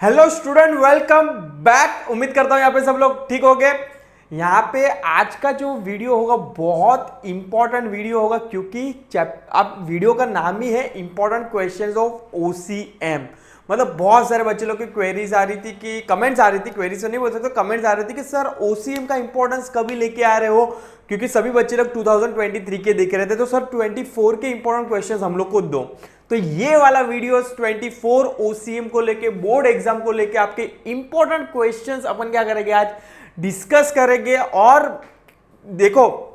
Hello student, welcome back. उम्मीद करता हूँ यहाँ पे सब लोग ठीक हो गए। यहाँ पे आज का जो वीडियो होगा बहुत इंपॉर्टेंट वीडियो होगा, क्योंकि अब वीडियो का नाम ही है इंपॉर्टेंट क्वेश्चंस ऑफ ओसीएम। मतलब बहुत सारे बच्चे लोग की क्वेरीज आ रही थी कि कमेंट्स आ रही थी, क्वेरीज तो नहीं बोल सकते, कमेंट्स आ रही थी कि सर ओसीएम का इंपॉर्टेंस कभी लेके आ रहे हो, क्योंकि सभी बच्चे लोग 2023 के देख रहे थे, तो सर 24 के इंपॉर्टेंट क्वेश्चंस हम लोग को दो। तो ये वाला वीडियो 24 ओसीएम को लेके, बोर्ड एग्जाम को लेके आपके इंपॉर्टेंट क्वेश्चंस अपन क्या करेंगे, आज डिस्कस करेंगे। और देखो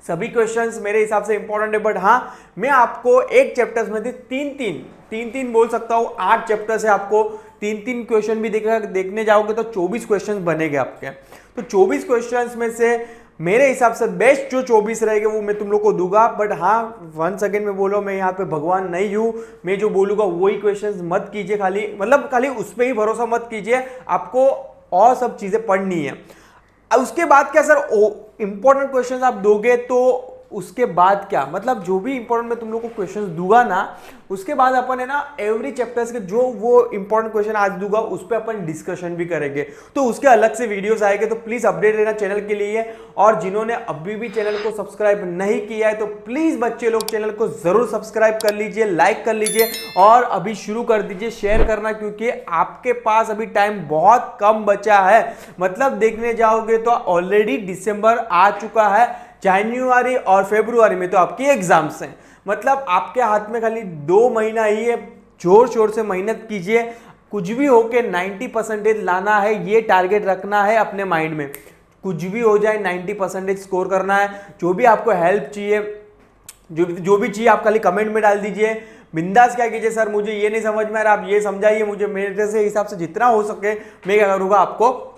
सभी क्वेश्चंस मेरे हिसाब से इंपॉर्टेंट है, बट हाँ मैं आपको एक चैप्टर्स में तीन तीन बोल सकता हूं, 8 चैप्टर्स है, आपको तीन तीन क्वेश्चन भी देखने जाओगे तो 24 क्वेश्चंस बनेंगे आपके। तो 24 क्वेश्चंस में से मेरे हिसाब से बेस्ट जो 24 रहेंगे वो मैं तुम लोग को दूंगा। बट हाँ वंस अगेन मैं बोलो, मैं यहाँ पे भगवान नहीं हूं, मैं जो बोलूंगा वही क्वेश्चंस मत कीजिए, खाली उस पर ही भरोसा मत कीजिए, आपको और सब चीजें पढ़नी है। उसके बाद क्या सर, इंपॉर्टेंट क्वेश्चंस आप दोगे तो उसके बाद क्या, मतलब जो भी इंपॉर्टेंट मैं तुम लोग को क्वेश्चंस दूंगा ना, उसके बाद अपन है ना एवरी चैप्टर्स के जो वो इंपॉर्टेंट क्वेश्चन आज दूंगा उस पर अपन डिस्कशन भी करेंगे। तो उसके अलग से वीडियोस आएंगे, तो प्लीज अपडेट रहना चैनल के लिए। और जिन्होंने अभी भी चैनल को सब्सक्राइब नहीं किया है तो प्लीज बच्चे लोग चैनल को जरूर सब्सक्राइब कर लीजिए, लाइक कर लीजिए और अभी शुरू कर दीजिए शेयर करना, क्योंकि आपके पास अभी टाइम बहुत कम बचा है। मतलब देखने जाओगे तो ऑलरेडी दिसंबर आ चुका है, जनवरी और फरवरी में तो आपकी एग्जाम्स हैं। मतलब आपके हाथ में खाली 2 महीना ही है, जोर शोर से मेहनत कीजिए, कुछ भी हो के 90% लाना है, ये टारगेट रखना है अपने माइंड में। कुछ भी हो जाए 90% स्कोर करना है। जो भी आपको हेल्प चाहिए, जो भी चाहिए आप खाली कमेंट में डाल दीजिए। बिंदास क्या कीजिए, सर मुझे ये नहीं समझ में आ रहा, आप ये समझाइए मुझे, मेरे से हिसाब से जितना हो सके मैं क्या करूँगा, आपको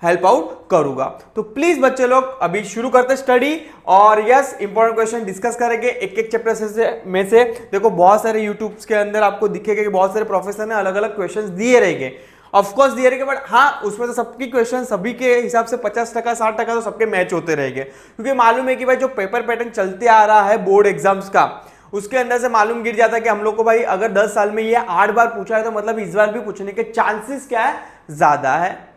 हेल्प आउट करूंगा। तो प्लीज बच्चे लोग अभी शुरू करते स्टडी। और यस, इंपॉर्टेंट क्वेश्चन डिस्कस करेंगे एक एक चैप्टर में से। देखो बहुत सारे यूट्यूब के अंदर आपको दिखेगा कि बहुत सारे प्रोफेसर ने अलग अलग क्वेश्चंस दिए रहेंगे, ऑफकोर्स दिए रहेंगे, बट हाँ उसमें से सबकी क्वेश्चन सभी के हिसाब से 50% 60% तो सबके मैच होते रहेंगे, क्योंकि मालूम है कि भाई जो पेपर पैटर्न चलते आ रहा है बोर्ड एग्जाम्स का, उसके अंदर से मालूम गिर जाता है कि हम लोग को भाई अगर 10 साल में ये 8 बार पूछा है तो मतलब इस बार भी पूछने के चांसेस क्या है, ज्यादा है।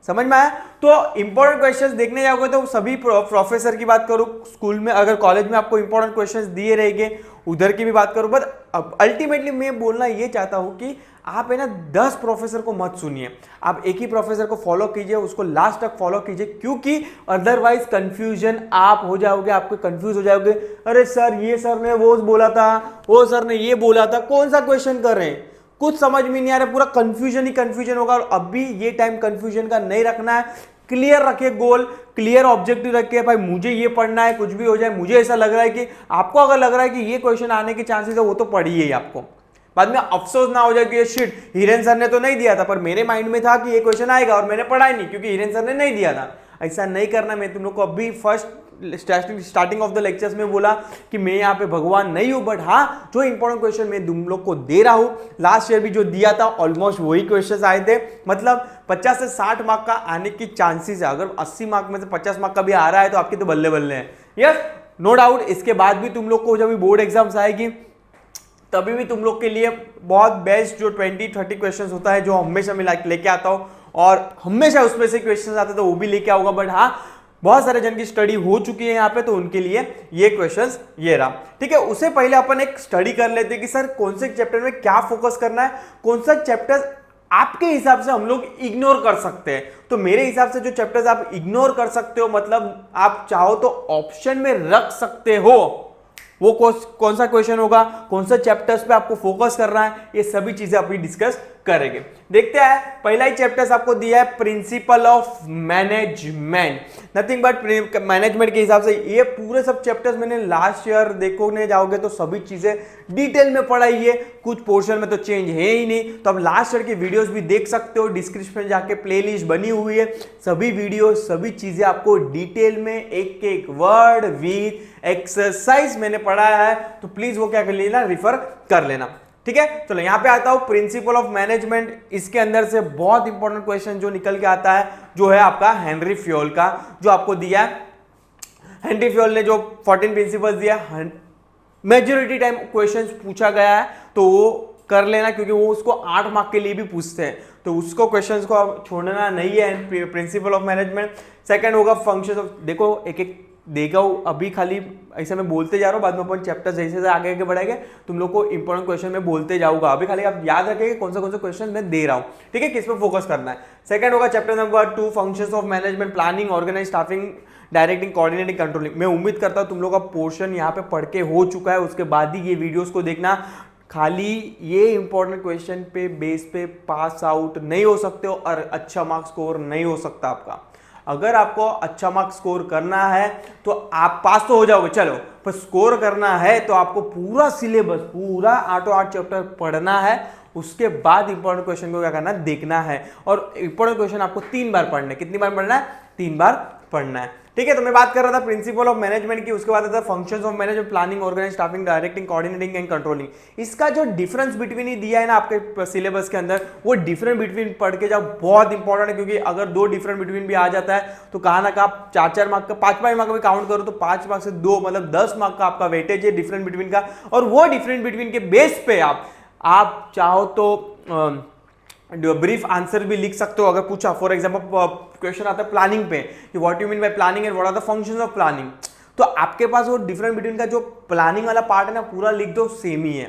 समझ में आया? तो इंपॉर्टेंट क्वेश्चंस देखने जाओगे तो सभी प्रोफेसर की बात करूं, स्कूल में अगर कॉलेज में आपको इंपॉर्टेंट क्वेश्चंस दिए रहेंगे उधर की भी बात करूं, बट अल्टीमेटली मैं बोलना ये चाहता हूं कि आप है ना 10 प्रोफेसर को मत सुनिए, आप एक ही प्रोफेसर को फॉलो कीजिए, उसको लास्ट तक फॉलो कीजिए, क्योंकि अदरवाइज कंफ्यूजन आप हो जाओगे, आपको कंफ्यूज हो जाओगे। अरे सर ये सर ने वो बोला था, वो सर ने ये बोला था, कौन सा क्वेश्चन कर रहे हैं, कुछ समझ में नहीं आ रहा, पूरा कंफ्यूजन ही कंफ्यूजन होगा। और अभी ये टाइम कंफ्यूजन का नहीं रखना है, क्लियर रखिए गोल, क्लियर ऑब्जेक्टिव रखिए, भाई मुझे ये पढ़ना है, कुछ भी हो जाए मुझे ऐसा लग रहा है कि आपको अगर लग रहा है कि ये क्वेश्चन आने के चांसेस है, वो तो पढ़िए ही, आपको बाद में अफसोस ना हो जाए कि ये शिट हिरेन सर ने तो नहीं दिया था, पर मेरे माइंड में था कि ये क्वेश्चन आएगा और मैंने पढ़ा ही नहीं क्योंकि हिरेन सर ने नहीं दिया था। ऐसा नहीं करना। मैं तुम लोग को अभी first starting of the lectures में बोला कि मैं यहाँ पे भगवान नहीं हूं, बट हाँ जो इंपॉर्टेंट क्वेश्चन मैं तुम लोग को दे रहा हूं, लास्ट ईयर भी जो दिया था ऑलमोस्ट वही क्वेश्चंस आए थे। मतलब 50 से 60 मार्क का आने की चांसेस है। अगर 80 मार्क में से 50 मार्क का भी आ रहा है तो आपकी तो बल्ले बल्ले है, यस नो डाउट। इसके बाद भी तुम लोग को जब बोर्ड एग्जाम्स आएगी तभी भी तुम लोग के लिए बहुत बेस्ट जो 20-30 क्वेश्चंस होता है, जो हमेशा मैं लेके आता हूं, और हमेशा उसमें से क्वेश्चंस आते तो वो भी लेके आऊंगा। बट हाँ बहुत सारे जन की स्टडी हो चुकी है यहाँ पे, तो उनके लिए ये क्वेश्चंस ये रहा, ठीक है। उससे पहले अपन एक स्टडी कर लेते हैं कि सर कौन से चैप्टर में क्या फोकस करना है, कौन सा चैप्टर आपके हिसाब से हम लोग इग्नोर कर सकते हैं। तो मेरे हिसाब से जो चैप्टर्स आप इग्नोर कर सकते हो, मतलब आप चाहो तो ऑप्शन में रख सकते हो, वो कौन सा क्वेश्चन होगा, कौन सा चैप्टर्स पे आपको फोकस करना है, ये सभी चीजें अभी डिस्कस करेंगे। देखते हैं, पहला ही चैप्टर्स आपको दिया है principle of management, nothing but management के हिसाब से ये पूरे सब चैप्टर्स मैंने लास्ट ईयर देखने जाओगे तो सभी चीजें डिटेल में पढ़ाई है, कुछ पोर्शन में तो चेंज है ही नहीं। तो अब लास्ट ईयर की वीडियोस भी देख सकते हो, डिस्क्रिप्शन में जाके प्लेलिस्ट बनी हुई है, सभी वीडियो सभी चीजें आपको डिटेल में एक एक वर्ड विथ एक्सरसाइज मैंने पढ़ाया है, तो प्लीज वो क्या कर लेना, रिफर कर लेना, ठीक है। चलो यहां पे आता हूं प्रिंसिपल ऑफ मैनेजमेंट। इसके अंदर से बहुत इंपॉर्टेंट क्वेश्चन जो निकल के आता है जो है आपका हेनरी फ्योल का, जो आपको दिया है। हेनरी फ्योल ने जो 14 प्रिंसिपल्स दिया, मेजॉरिटी टाइम क्वेश्चंस पूछा गया है, तो वो कर लेना, क्योंकि वो उसको 8 मार्क के लिए भी पूछते हैं, तो उसको क्वेश्चंस को अब छोड़ना नहीं है। Principle of management. सेकंड होगा फंक्शंस ऑफ, देखो एक एक देगा अभी खाली ऐसे मैं बोलते जा रहा हूँ, बाद में अपन चैप्टर जैसे जैसे आगे आगे बढ़ाएंगे तुम लोग को इंपॉर्टेंट क्वेश्चन में बोलते जाऊंगा। अभी खाली आप याद रखेंगे कौन सा क्वेश्चन मैं दे रहा हूँ, ठीक है, किस पे फोकस करना है। सेकंड होगा chapter number 2 functions of management, planning, organise, staffing, directing, coordinating, controlling. मैं उम्मीद करता हूँ तुम लोग का पोर्शन यहाँ पे पढ़ के हो चुका है, उसके बाद ही ये वीडियोस को देखना। खाली ये इंपॉर्टेंट क्वेश्चन पे बेस पे पास आउट नहीं हो सकते हो और अच्छा मार्क्स स्कोर नहीं हो सकता आपका। अगर आपको अच्छा मार्क्स स्कोर करना है तो आप पास तो हो जाओगे चलो, पर स्कोर करना है तो आपको पूरा सिलेबस, पूरा 8 चैप्टर पढ़ना है। उसके बाद इंपॉर्टेंट क्वेश्चन को क्या करना है, देखना है। और इंपॉर्टेंट क्वेश्चन आपको 3 बार पढ़ना है। कितनी बार पढ़ना है? 3 बार पढ़ना है, ठीक है। तो मैं बात कर रहा था प्रिंसिपल ऑफ मैनेजमेंट की, उसके बाद आता functions of management, planning, organise, staffing, directing, coordinating and controlling. इसका जो डिफरेंस बिटवीन ही दिया है ना आपके सिलेबस के अंदर, वो डिफरेंस बिटवीन पढ़ के जाओ, बहुत इंपॉर्टेंट है। क्योंकि अगर 2 डिफरेंट बिटवीन भी आ जाता है तो कहा ना कहा 4-4 मार्क का, 5-5 मार्क का भी काउंट करो तो 5 मार्क से 2 मतलब 10 मार्क का आपका वेटेज है डिफरेंट बिटवीन का। और वो डिफरेंट बिटवीन के बेस पे आप चाहो तो ब्रीफ आंसर भी लिख सकते हो। अगर पूछा फॉर एग्जांपल क्वेश्चन आता है प्लानिंग पे कि what you mean by planning and what are the functions of planning, तो आपके पास वो डिफरेंट बिटवीन का जो प्लानिंग वाला पार्ट है ना पूरा लिख दो, सेम ही है,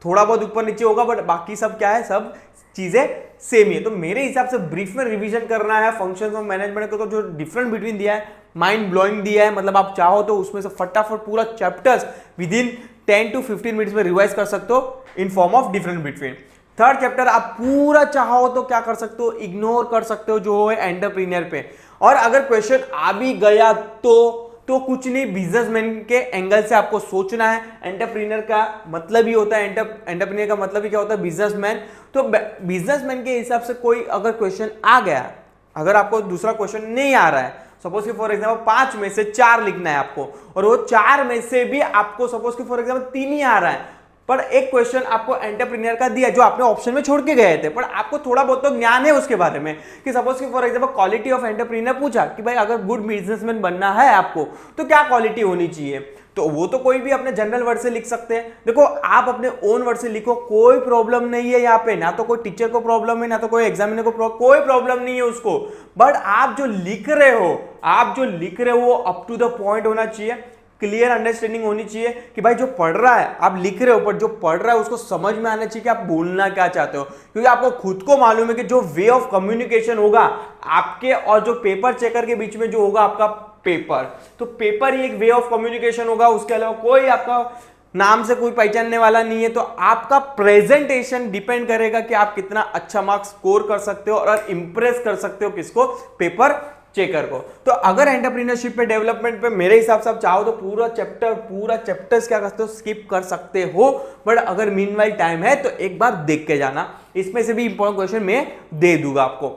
थोड़ा बहुत ऊपर नीचे होगा बट बाकी सब क्या है, सब चीजें सेम ही है। तो मेरे हिसाब से ब्रीफ में रिवीजन करना है फंक्शंस ऑफ मैनेजमेंट को, तो जो डिफरेंट बिटवीन दिया है माइंड ब्लोइंग दिया है, मतलब आप चाहो तो उसमें से फटाफट पूरा chapters with in 10 to 15 minutes में रिवाइज कर सकते हो in form of different between. Third chapter आप पूरा चाहो तो क्या कर सकते हो, इग्नोर कर सकते हो, जो है एंटरप्रेन्योर पे। और अगर क्वेश्चन आ भी गया तो कुछ नहीं, बिजनेसमैन के एंगल से आपको सोचना है। एंटरप्रेन्योर का मतलब ही होता है, एंटरप्रेन्योर का मतलब ही क्या होता है, बिजनेसमैन। तो बिजनेसमैन के हिसाब से कोई अगर क्वेश्चन आ गया, अगर आपको दूसरा क्वेश्चन नहीं आ रहा है, सपोज कि फॉर एग्जांपल 5 में से 4 लिखना है आपको, और वो 4 में से भी आपको सपोज कि फॉर एग्जांपल 3 ही आ रहा है, पर एक क्वेश्चन आपको एंटरप्रेन्योर का दिया जो आपने ऑप्शन में छोड़ के गए थे, पर आपको थोड़ा बहुत तो ज्ञान है उसके बारे में कि सपोज कि for example quality of entrepreneur पूछा कि भाई अगर गुड बिजनेसमैन बनना है आपको तो क्या क्वालिटी होनी चाहिए, तो वो तो कोई भी अपने जनरल वर्ड से लिख सकते हैं। देखो आप अपने ओन वर्ड से लिखो, कोई प्रॉब्लम नहीं है यहाँ पे, ना तो कोई टीचर को प्रॉब्लम है, ना तो कोई एग्जामिनर को कोई प्रॉब्लम नहीं है उसको। बट आप जो लिख रहे हो वो अप टू द पॉइंट होना चाहिए, क्लियर अंडरस्टैंडिंग होनी चाहिए कि भाई जो पढ़ रहा है आप लिख रहे हो, पर जो पढ़ रहा है उसको समझ में आना चाहिए कि आप बोलना क्या चाहते हो। क्योंकि आपको खुद को मालूम है कि जो वे ऑफ कम्युनिकेशन होगा आपके और जो पेपर चेकर के बीच में जो होगा आपका पेपर, तो पेपर ही एक वे ऑफ कम्युनिकेशन होगा, उसके अलावा कोई आपका नाम से कोई पहचानने वाला नहीं है। तो आपका प्रेजेंटेशन डिपेंड करेगा कि आप कितना अच्छा मार्क्स स्कोर कर सकते हो और इंप्रेस कर सकते हो किसको, पेपर चेकर को। तो अगर एंटरप्रेन्योरशिप पे डेवलपमेंट पे मेरे हिसाब से आप चाहो तो पूरा चैप्टर्स क्या करते हो, स्किप कर सकते हो। बट अगर मीनवाइल टाइम है तो एक बार देख के जाना, इसमें से भी इंपॉर्टेंट क्वेश्चन मैं दे दूंगा आपको।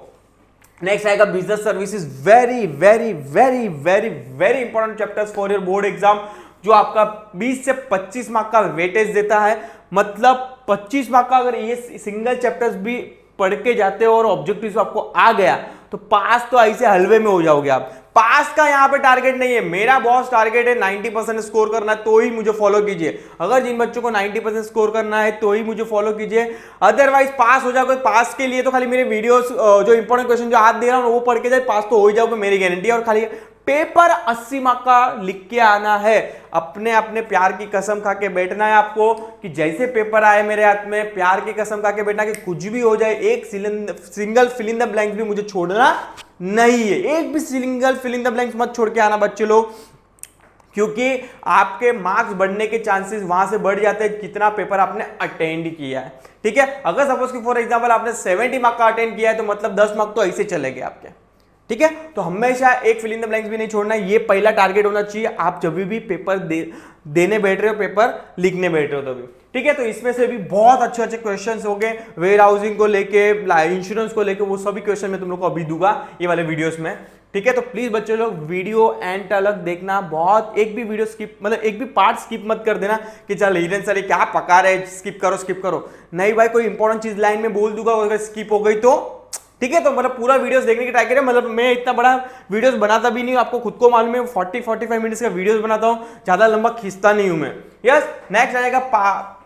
नेक्स्ट आएगा business services, very very very very very important chapters for your board exam, जो आपका 20 से 25 मार्क का वेटेज देता है। मतलब 25 मार्क का अगर ये सिंगल चैप्टर्स भी पढ़ के जाते हो और ऑब्जेक्टिव आपको आ गया तो पास तो ऐसे हलवे में हो जाओगे आप। पास का यहाँ पे टारगेट नहीं है, मेरा बॉस टारगेट है 90% स्कोर करना है, तो ही मुझे फॉलो कीजिए। अगर जिन बच्चों को 90% स्कोर करना है तो ही मुझे फॉलो कीजिए, अदरवाइज पास हो जाओगे। पास के लिए तो खाली मेरे वीडियोस जो इंपॉर्टेंट क्वेश्चन जो आज दे रहा हूँ वो पढ़ के जाए, पास तो हो ही जाओगे, मेरी गारंटी है। और खाली पेपर 80 मार्क का लिख के आना है, अपने अपने प्यार की कसम खा के बैठना है आपको कि जैसे पेपर आए मेरे हाथ में, प्यार की कसम खा के बैठना कि कुछ भी हो जाए, एक single fill in the blanks भी मुझे छोड़ना नहीं है। एक भी single fill in the blanks मत छोड़ के आना बच्चे लोग, क्योंकि आपके मार्क्स बढ़ने के चांसेस वहां से बढ़ जाते हैं कितना पेपर आपने अटेंड किया है। ठीक है, अगर सपोज कि फॉर एग्जांपल आपने 70 मार्क का अटेंड किया है तो मतलब 10 मार्क तो ऐसे चले गए आपके। ठीक है, तो हमेशा एक फिल इन द ब्लैंक्स भी नहीं छोड़ना, ये पहला टारगेट होना चाहिए आप जब भी पेपर देने बैठ रहे हो, पेपर लिखने बैठ रहे हो तभी। ठीक है, तो इसमें से भी बहुत अच्छे अच्छे क्वेश्चंस हो गए, वेयर हाउसिंग को लेके, इंश्योरेंस को लेके, वो सभी क्वेश्चन मैं तुम लोग को अभी दूंगा ये वाले वीडियोस में। ठीक है, तो प्लीज बच्चे लोग वीडियो एंड तक देखना, बहुत एक भी वीडियो स्किप, मतलब एक भी पार्ट स्किप मत कर देना कि चल हिरेन सर क्या पका रहे, स्किप करो। नहीं भाई, कोई इंपॉर्टेंट चीज लाइन में बोल दूंगा, अगर स्किप हो गई तो ठीक है। तो मतलब पूरा वीडियोस देखने की ट्राई करें, मतलब मैं इतना बड़ा वीडियोस बनाता भी नहीं हूं, आपको खुद को मालूम है 40-45 मिनट्स का वीडियोस बनाता हूं, ज्यादा लंबा खींचता नहीं हूं मैं। यस, नेक्स्ट आएगा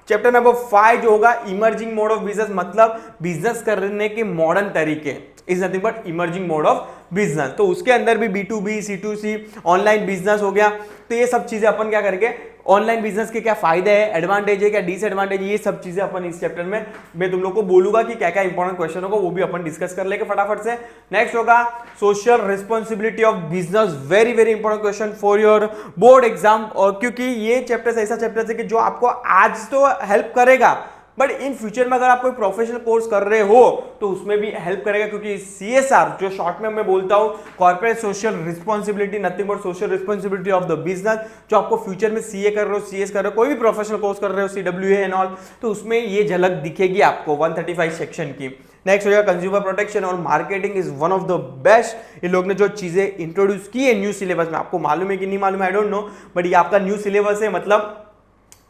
चैप्टर नंबर 5 जो होगा इमर्जिंग मोड ऑफ बिजनेस, मतलब बिजनेस करने के मॉडर्न तरीके, is nothing but emerging mode of business. तो उसके अंदर भी B2B, C2C, ऑनलाइन बिजनेस हो गया। तो ये सब चीजें अपन क्या करेंगे, ऑनलाइन बिजनेस के क्या फायदे है, एडवांटेज है, क्या डिसएडवांटेज, ये सब चीजें अपन इस चैप्टर में मैं तुम लोग को बोलूंगा कि क्या क्या इंपॉर्टेंट क्वेश्चन होगा, वो भी अपन डिस्कस कर लेंगे फटाफट से। नेक्स्ट होगा social responsibility of business, very very important question for your board exam. और क्योंकि ये चैप्टर ऐसा चैप्टर है कि जो आपको आज तो हेल्प करेगा, बट इन फ्यूचर में अगर आप कोई प्रोफेशनल कोर्स कर रहे हो तो उसमें भी हेल्प करेगा, क्योंकि CSR जो शॉर्ट में मैं बोलता हूं, corporate social responsibility, nothing but social responsibility of the business, जो आपको फ्यूचर में CA कर रहे हो, CS कर रहे हो, कोई भी प्रोफेशनल कोर्स कर रहे हो, CWA एंड ऑल, तो उसमें ये झलक दिखेगी आपको 135 सेक्शन की। नेक्स्ट हो जाएगा कंज्यूमर प्रोटेक्शन और marketing is one of the best. इन लोग ने जो चीजें इंट्रोड्यूस की है न्यू सिलेबस में, आपको मालूम है कि नहीं मालूम है, आई डोंट नो, बट ये आपका न्यू सिलेबस है, मतलब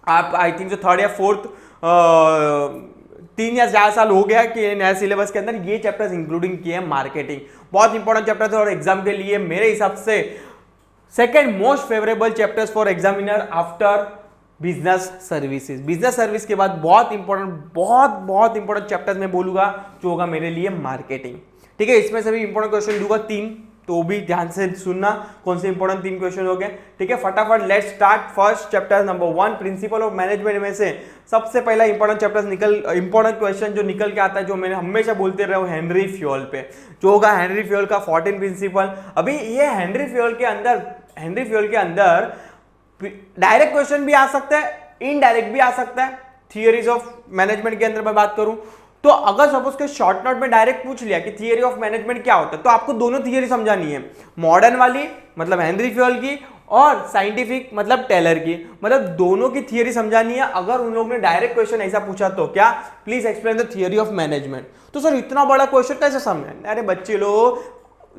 आप आई थिंक जो 3rd या 4th 3 या 4 साल हो गया कि नया सिलेबस के अंदर ये चैप्टर्स इंक्लूडिंग किए हैं। मार्केटिंग बहुत इंपॉर्टेंट चैप्टर था और एग्जाम के लिए मेरे हिसाब से second most favourable chapters for examiner after business services. Business service के बाद बहुत इंपॉर्टेंट चैप्टर्स मैं बोलूंगा जो होगा मेरे लिए मार्केटिंग। ठीक है, इसमें से भी इंपॉर्टेंट क्वेश्चन दूंगा 3, तो भी ध्यान से सुनना कौन से इंपॉर्टेंट 3 क्वेश्चन हो गए। ठीक है, फटाफट let's start. First chapter number 1 principle of management में से सबसे पहला इंपॉर्टेंट क्वेश्चन जो निकल के आता है, जो मैंने हमेशा बोलते रहा हूं, हेनरी फ्यूल पे, जो होगा हेनरी फ्यूल का 14 प्रिंसिपल। अभी ये हेनरी फ्यूल के अंदर डायरेक्ट क्वेश्चन भी आ सकता है, इनडायरेक्ट भी आ सकता है। थियरीज ऑफ मैनेजमेंट के अंदर मैं बात करूं तो अगर सपोज के शॉर्ट नोट में डायरेक्ट पूछ लिया कि थियरी ऑफ मैनेजमेंट क्या होता है, तो आपको दोनों थियरी समझानी है, मॉडर्न वाली मतलब हेनरी फ्यूल की और साइंटिफिक मतलब टेलर की, मतलब दोनों की थियरी समझानी है। अगर उन लोगों ने डायरेक्ट क्वेश्चन ऐसा पूछा तो क्या, please explain the theory of management, तो सर इतना बड़ा क्वेश्चन कैसे समझाए? अरे बच्चे लोग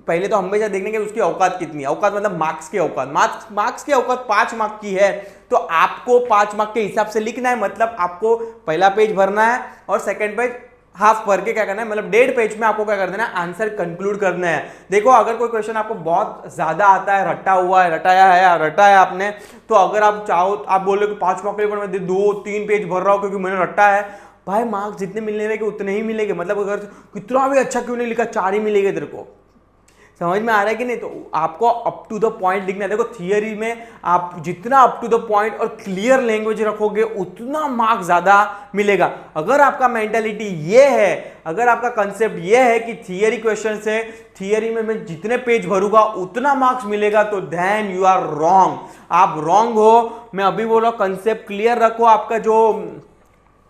पहले तो हमेशा देखने के उसकी औकात कितनी है, औकात मतलब मार्क्स की औकात, मार्क्स की औकात 5 मार्क की है, तो आपको 5 मार्क के हिसाब से लिखना है। मतलब आपको पहला पेज भरना है और सेकंड पेज हाफ भर के क्या करना है, मतलब 1.5 पेज में आपको क्या कर देना है, आंसर कंक्लूड करना है। देखो अगर कोई क्वेश्चन आपको बहुत ज्यादा आता है, रटा है आपने, तो अगर आप चाहो, आप बोल रहे हो कि 5 मार्क के लिए मैं 2-3 पेज भर रहा हूं क्योंकि मैंने रटा है, भाई मार्क्स जितने मिलने लगे उतने ही मिलेंगे। मतलब अगर कितना भी अच्छा क्यों नहीं लिखा, 4 ही मिलेंगे तेरे को। समझ में आ रहा है कि नहीं? तो आपको अप टू द पॉइंट लिखना है। देखो थियरी में आप जितना अप टू द पॉइंट और क्लियर लैंग्वेज रखोगे उतना मार्क्स ज्यादा मिलेगा। अगर आपका मेंटालिटी ये है, अगर आपका कंसेप्ट ये है कि थियरी क्वेश्चन से थियरी में मैं जितने पेज भरूंगा उतना मार्क्स मिलेगा, तो देन यू आर रॉन्ग, आप रॉन्ग हो। मैं अभी बोल रहा हूं कंसेप्ट क्लियर रखो। आपका जो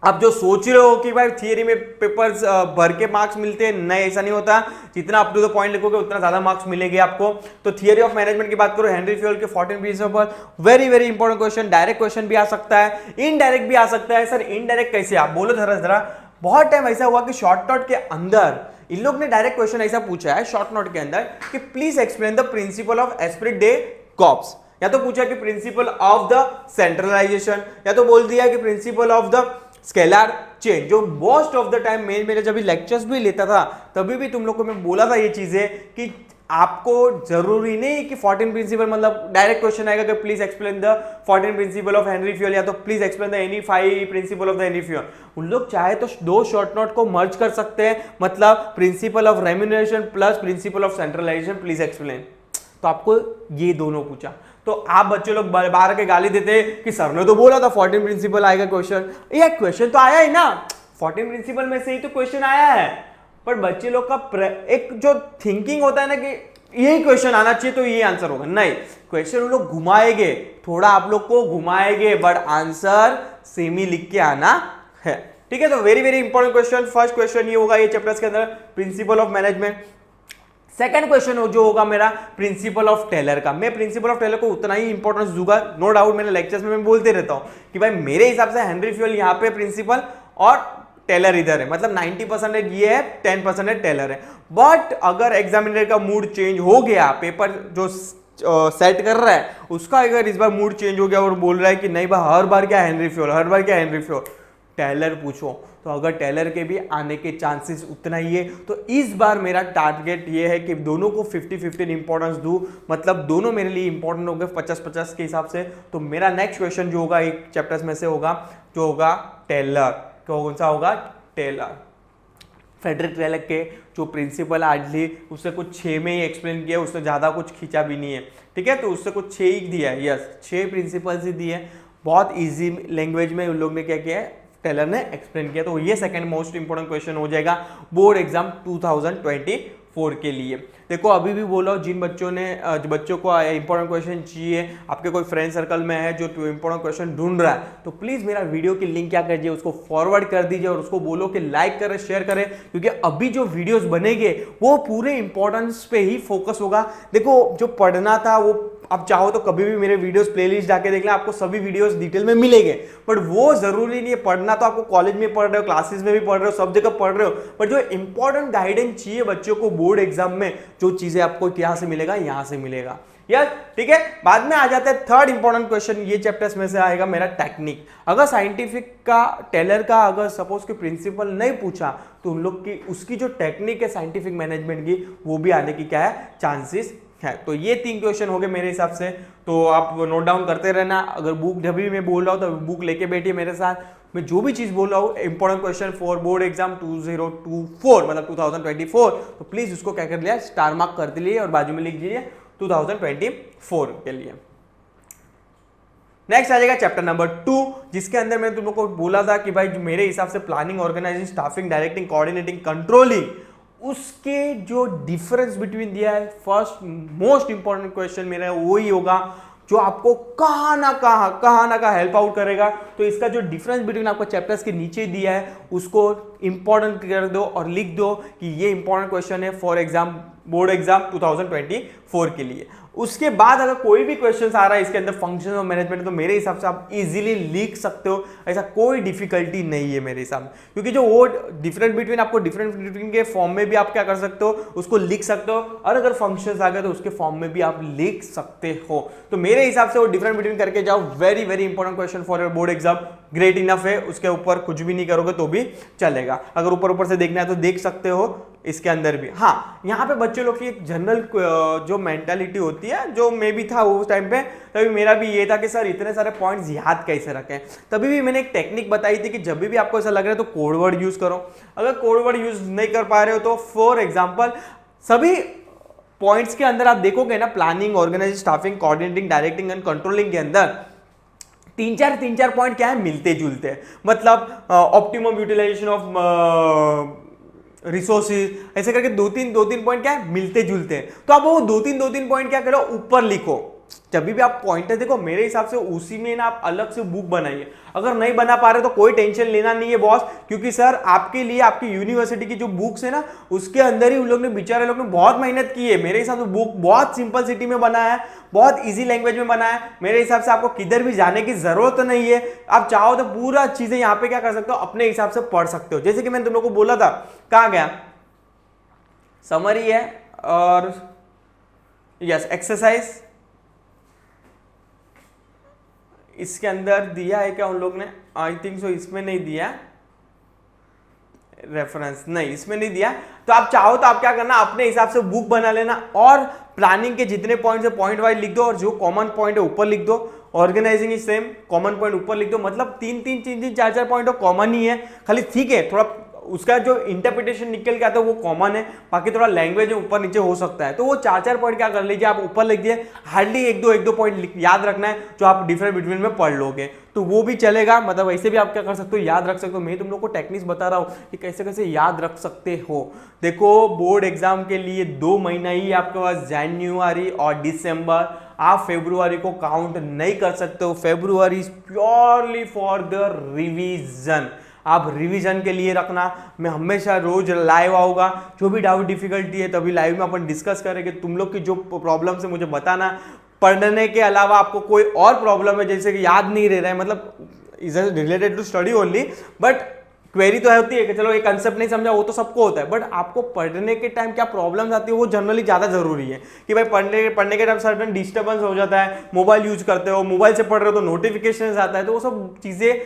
आप जो सोच रहे हो कि भाई थियरी में पेपर्स भर के मार्क्स मिलते हैं, नहीं, ऐसा नहीं होता। जितना अप टू द पॉइंट लिखोगे उतना ज्यादा मार्क्स मिलेंगे आपको। तो थियरी ऑफ मैनेजमेंट की बात करो, हेनरी फ्यूल के 14 principle, very very important question. Direct question भी आ सकता है, इनडायरेक्ट भी आ सकता है। सर इनडायरेक्ट कैसे, आप बोलो जरा। बहुत टाइम ऐसा हुआ कि शॉर्ट नोट के अंदर इन लोग ने डायरेक्ट क्वेश्चन ऐसा पूछा है शॉर्ट नोट के अंदर कि please explain the principle of Spirit day corps, या तो पूछा कि प्रिंसिपल ऑफ द सेंट्रलाइजेशन, या तो बोल दिया कि principle of the scalar change. जो मोस्ट ऑफ द टाइम मेरे जब लेक्चर्स भी लेता था तभी भी तुम लोग को मैं बोला था ये चीजें कि आपको जरूरी नहीं कि 14 प्रिंसिपल मतलब डायरेक्ट क्वेश्चन आएगा कि please explain the 14 principle of Henry fuel, या तो please explain the any 5 principle of the Henry fuel. उन लोग चाहे तो 2 शॉर्ट नोट को मर्ज कर सकते हैं, मतलब principle of remuneration plus principle of centralisation please explain. तो आपको ये दोनों पूछा, तो आप बच्चे लोग बार के गाली देते कि सर ने तो बोला था 14 प्रिंसिपल आएगा क्वेश्चन। ये क्वेश्चन तो आया ही ना, 14 प्रिंसिपल में से ही तो क्वेश्चन आया है। पर बच्चे लोग का एक जो थिंकिंग होता है ना कि यही क्वेश्चन आना चाहिए तो ये आंसर होगा, नहीं, क्वेश्चन उन लोग घुमाएंगे, थोड़ा आप लोग को घुमाएंगे, बट आंसर सेम ही लिख के आना है। ठीक है, तो very very important question. First question ये होगा ये चैप्टर्स के अंदर, principle of management. Second question जो होगा मेरा प्रिंसिपल ऑफ टेलर का। मैं प्रिंसिपल ऑफ टेलर को उतना ही इंपॉर्टेंस दूंगा, नो डाउट। मेरे लेक्चर्स में मैं बोलते रहता हूं कि भाई मेरे हिसाब से हेनरी फ्यूल यहाँ पे प्रिंसिपल और टेलर इधर है, मतलब 90% ये है, 10% टेलर है। बट अगर एग्जामिनर का मूड चेंज हो गया, पेपर जो सेट कर रहा है उसका अगर इस बार मूड चेंज हो गया और बोल रहा है कि नहीं भाई हर बार क्या हेनरी फ्यूल, टेलर पूछो, तो अगर टेलर के भी आने के चांसेस उतना ही है। तो इस बार मेरा टारगेट ये है कि दोनों को 50-50 इंपॉर्टेंस दूं, मतलब दोनों मेरे लिए इंपॉर्टेंट हो गए 50-50 के हिसाब से। तो मेरा नेक्स्ट क्वेश्चन जो होगा एक चैप्टर्स में से होगा, जो होगा टेलर। कौन सा होगा? टेलर। फ्रेडरिक टेलर के जो प्रिंसिपल हार्डली उससे कुछ 6 में ही एक्सप्लेन किया, उसने ज़्यादा कुछ खींचा भी नहीं है, ठीक है। तो उससे कुछ 6 ही दिया है, यस 6 प्रिंसिपल्स ही दिए हैं, बहुत ईजी लैंग्वेज में उन लोग ने क्या किया है, टेलर ने एक्सप्लेन किया। तो ये सेकंड मोस्ट इंपोर्टेंट क्वेश्चन हो जाएगा बोर्ड एग्जाम 2024 के लिए। देखो अभी भी बोल रहा हूँ, जिन बच्चों को इंपॉर्टेंट क्वेश्चन चाहिए, आपके कोई फ्रेंड सर्कल में है जो इंपॉर्टेंट क्वेश्चन ढूंढ रहा है, तो प्लीज मेरा वीडियो की लिंक क्या करिए, उसको फॉरवर्ड कर दीजिए और उसको बोलो कि लाइक करें, शेयर करें, क्योंकि अभी जो वीडियोस बनेंगे वो पूरे इंपॉर्टेंस पे ही फोकस होगा। देखो जो पढ़ना था वो आप चाहो तो कभी भी मेरे वीडियोस प्लेलिस्ट जाके देख लें, आपको सभी वीडियोस डिटेल में मिलेंगे। बट वो जरूरी नहीं है, पढ़ना तो आपको कॉलेज में पढ़ रहे हो, क्लासेस में भी पढ़ रहे हो, सब जगह पढ़ रहे हो, बट जो इंपॉर्टेंट गाइडेंस चाहिए बच्चों को बोर्ड एग्जाम में, जो चीजें आपको यहाँ से मिलेगा, यहाँ से मिलेगा। यस ठीक है। बाद में आ जाता है थर्ड इंपॉर्टेंट क्वेश्चन, ये चैप्टर्स में से आएगा मेरा टेक्निक। अगर साइंटिफिक का टेलर का अगर सपोज कोई प्रिंसिपल नहीं पूछा, तो उन लोग की उसकी जो टेक्निक है साइंटिफिक मैनेजमेंट की, वो भी आने की क्या है, चांसेस है। तो ये 3 क्वेश्चन हो गए मेरे हिसाब से, तो आप नोट डाउन करते रहना। अगर बुक जब भी मैं बोल रहा हूँ तो बुक लेके बैठिए मेरे साथ, मैं जो भी चीज बोल रहा हूँ important question for board exam 2024 मतलब 2024, तो प्लीज उसको क्या कर लिया, स्टार मार्क कर दिए और बाजू में लिख दीजिए 2024 के लिए। नेक्स्ट आ जाएगा चैप्टर नंबर 2, जिसके अंदर मैंने तुम लोग को बोला था कि भाई मेरे हिसाब से planning, organising, staffing, directing, coordinating, controlling, उसके जो डिफरेंस बिटवीन दिया है, फर्स्ट मोस्ट इंपॉर्टेंट क्वेश्चन मेरा वही होगा जो आपको कहां ना कहां हेल्प आउट करेगा। तो इसका जो डिफरेंस बिटवीन आपको चैप्टर्स के नीचे दिया है, उसको इंपॉर्टेंट कर दो और लिख दो कि ये इंपॉर्टेंट क्वेश्चन है फॉर एग्जाम बोर्ड एग्जाम 2024 के लिए। उसके बाद अगर कोई भी क्वेश्चन आ रहा है इसके अंदर फंक्शन ऑफ मैनेजमेंट, तो मेरे हिसाब से आप इजीली लिख सकते हो, ऐसा कोई डिफिकल्टी नहीं है मेरे हिसाब में, क्योंकि जो वो डिफरेंट बिटवीन आपको डिफरेंट बिटवीन के फॉर्म में भी आप क्या कर सकते हो, उसको लिख सकते हो, और अगर फंक्शंस आ गए तो उसके फॉर्म में भी आप लिख सकते हो। तो मेरे हिसाब से वो डिफरेंट बिटवीन करके जाओ, very very important question for your board exam, great enough है, उसके ऊपर कुछ भी नहीं करोगे तो भी चलेगा। अगर ऊपर ऊपर से देखना है तो देख सकते हो इसके अंदर भी। हाँ, यहाँ पे बच्चे लोग की एक जनरल जो मेंटालिटी होती है, जो मैं भी था उस टाइम पे, तभी मेरा भी ये था कि सर इतने सारे पॉइंट्स याद कैसे रखें। तभी भी मैंने एक टेक्निक बताई थी कि जब भी आपको ऐसा लग रहा है तो कोड वर्ड यूज करो। अगर कोड वर्ड यूज नहीं कर पा रहे हो तो फॉर एग्जाम्पल सभी पॉइंट्स के अंदर आप देखोगे ना, planning, organising, staffing, coordinating, directing and controlling के अंदर तीन चार पॉइंट क्या है, मिलते जुलते हैं। मतलब ऑप्टिमम यूटिलाइजेशन ऑफ रिसोर्सेज, ऐसे करके दो तीन पॉइंट क्या है, मिलते जुलते हैं। तो आप वो दो तीन पॉइंट क्या करो, ऊपर लिखो। जब भी आप पॉइंटर देखो, मेरे हिसाब से उसी में ना आप अलग से बुक बनाइए। अगर नहीं बना पा रहे तो कोई टेंशन लेना नहीं है बॉस, क्योंकि सर आपके लिए आपकी यूनिवर्सिटी की जो बुक्स है ना, उसके अंदर ही उन लोग ने, बेचारे लोग ने बहुत मेहनत की है। मेरे हिसाब से बुक बहुत सिंपल सिटी में बना है, बहुत इजी लैंग्वेज में बना है। मेरे हिसाब से आपको किधर भी जाने की जरूरत नहीं है। आप चाहो तो पूरा चीजें यहाँ पे क्या कर सकते हो, अपने हिसाब से पढ़ सकते हो। जैसे कि मैंने तुम लोग को बोला था, कहाँ गया, समरी है और यस एक्सरसाइज, इसके अंदर दिया है क्या उन लोग ने, आई थिंक सो इसमें नहीं दिया, रेफरेंस नहीं इसमें नहीं दिया। तो आप चाहो तो आप क्या करना, अपने हिसाब से बुक बना लेना और प्लानिंग के जितने पॉइंट्स है पॉइंट वाइज लिख दो, और जो कॉमन पॉइंट है ऊपर लिख दो। Organising is same, common point ऊपर लिख दो। मतलब तीन चार पॉइंट कॉमन ही है, खाली ठीक है थोड़ा उसका जो इंटरप्रिटेशन निकल के आता है वो कॉमन है, बाकी थोड़ा लैंग्वेज में ऊपर नीचे हो सकता है। तो वो चार पॉइंट क्या कर लीजिए, आप ऊपर लिख दिए, हार्डली एक दो पॉइंट याद रखना है जो आप डिफरेंट बिटवीन में पढ़ लोगे, तो वो भी चलेगा। मतलब वैसे भी आप क्या कर सकते हो, याद रख सकते हो। मैं तुम लोग को टेक्निक्स बता रहा हूँ कि कैसे कैसे याद रख सकते हो। देखो बोर्ड एग्जाम के लिए 2 महीना ही आपके पास, जनवरी और दिसंबर। आप फरवरी को काउंट नहीं कर सकते हो। February is purely for the revision, आप रिवीजन के लिए रखना। मैं हमेशा रोज लाइव आऊंगा, जो भी डाउट डिफिकल्टी है तभी लाइव में अपन डिस्कस करेंगे। तुम लोग की जो प्रॉब्लम है मुझे बताना। पढ़ने के अलावा आपको कोई और प्रॉब्लम है, जैसे कि याद नहीं रह रहा है, मतलब is related to study only, but query तो होती है कि चलो एक कंसेप्ट नहीं समझा, वो तो सबको होता है, बट आपको पढ़ने के टाइम क्या प्रॉब्लम्स आती है वो जनरली ज़्यादा जरूरी है। कि भाई पढ़ने के टाइम सर्टन डिस्टर्बेंस हो जाता है, मोबाइल यूज करते हो, मोबाइल से पढ़ रहे हो तो नोटिफिकेशन आता है, तो वो सब चीज़ें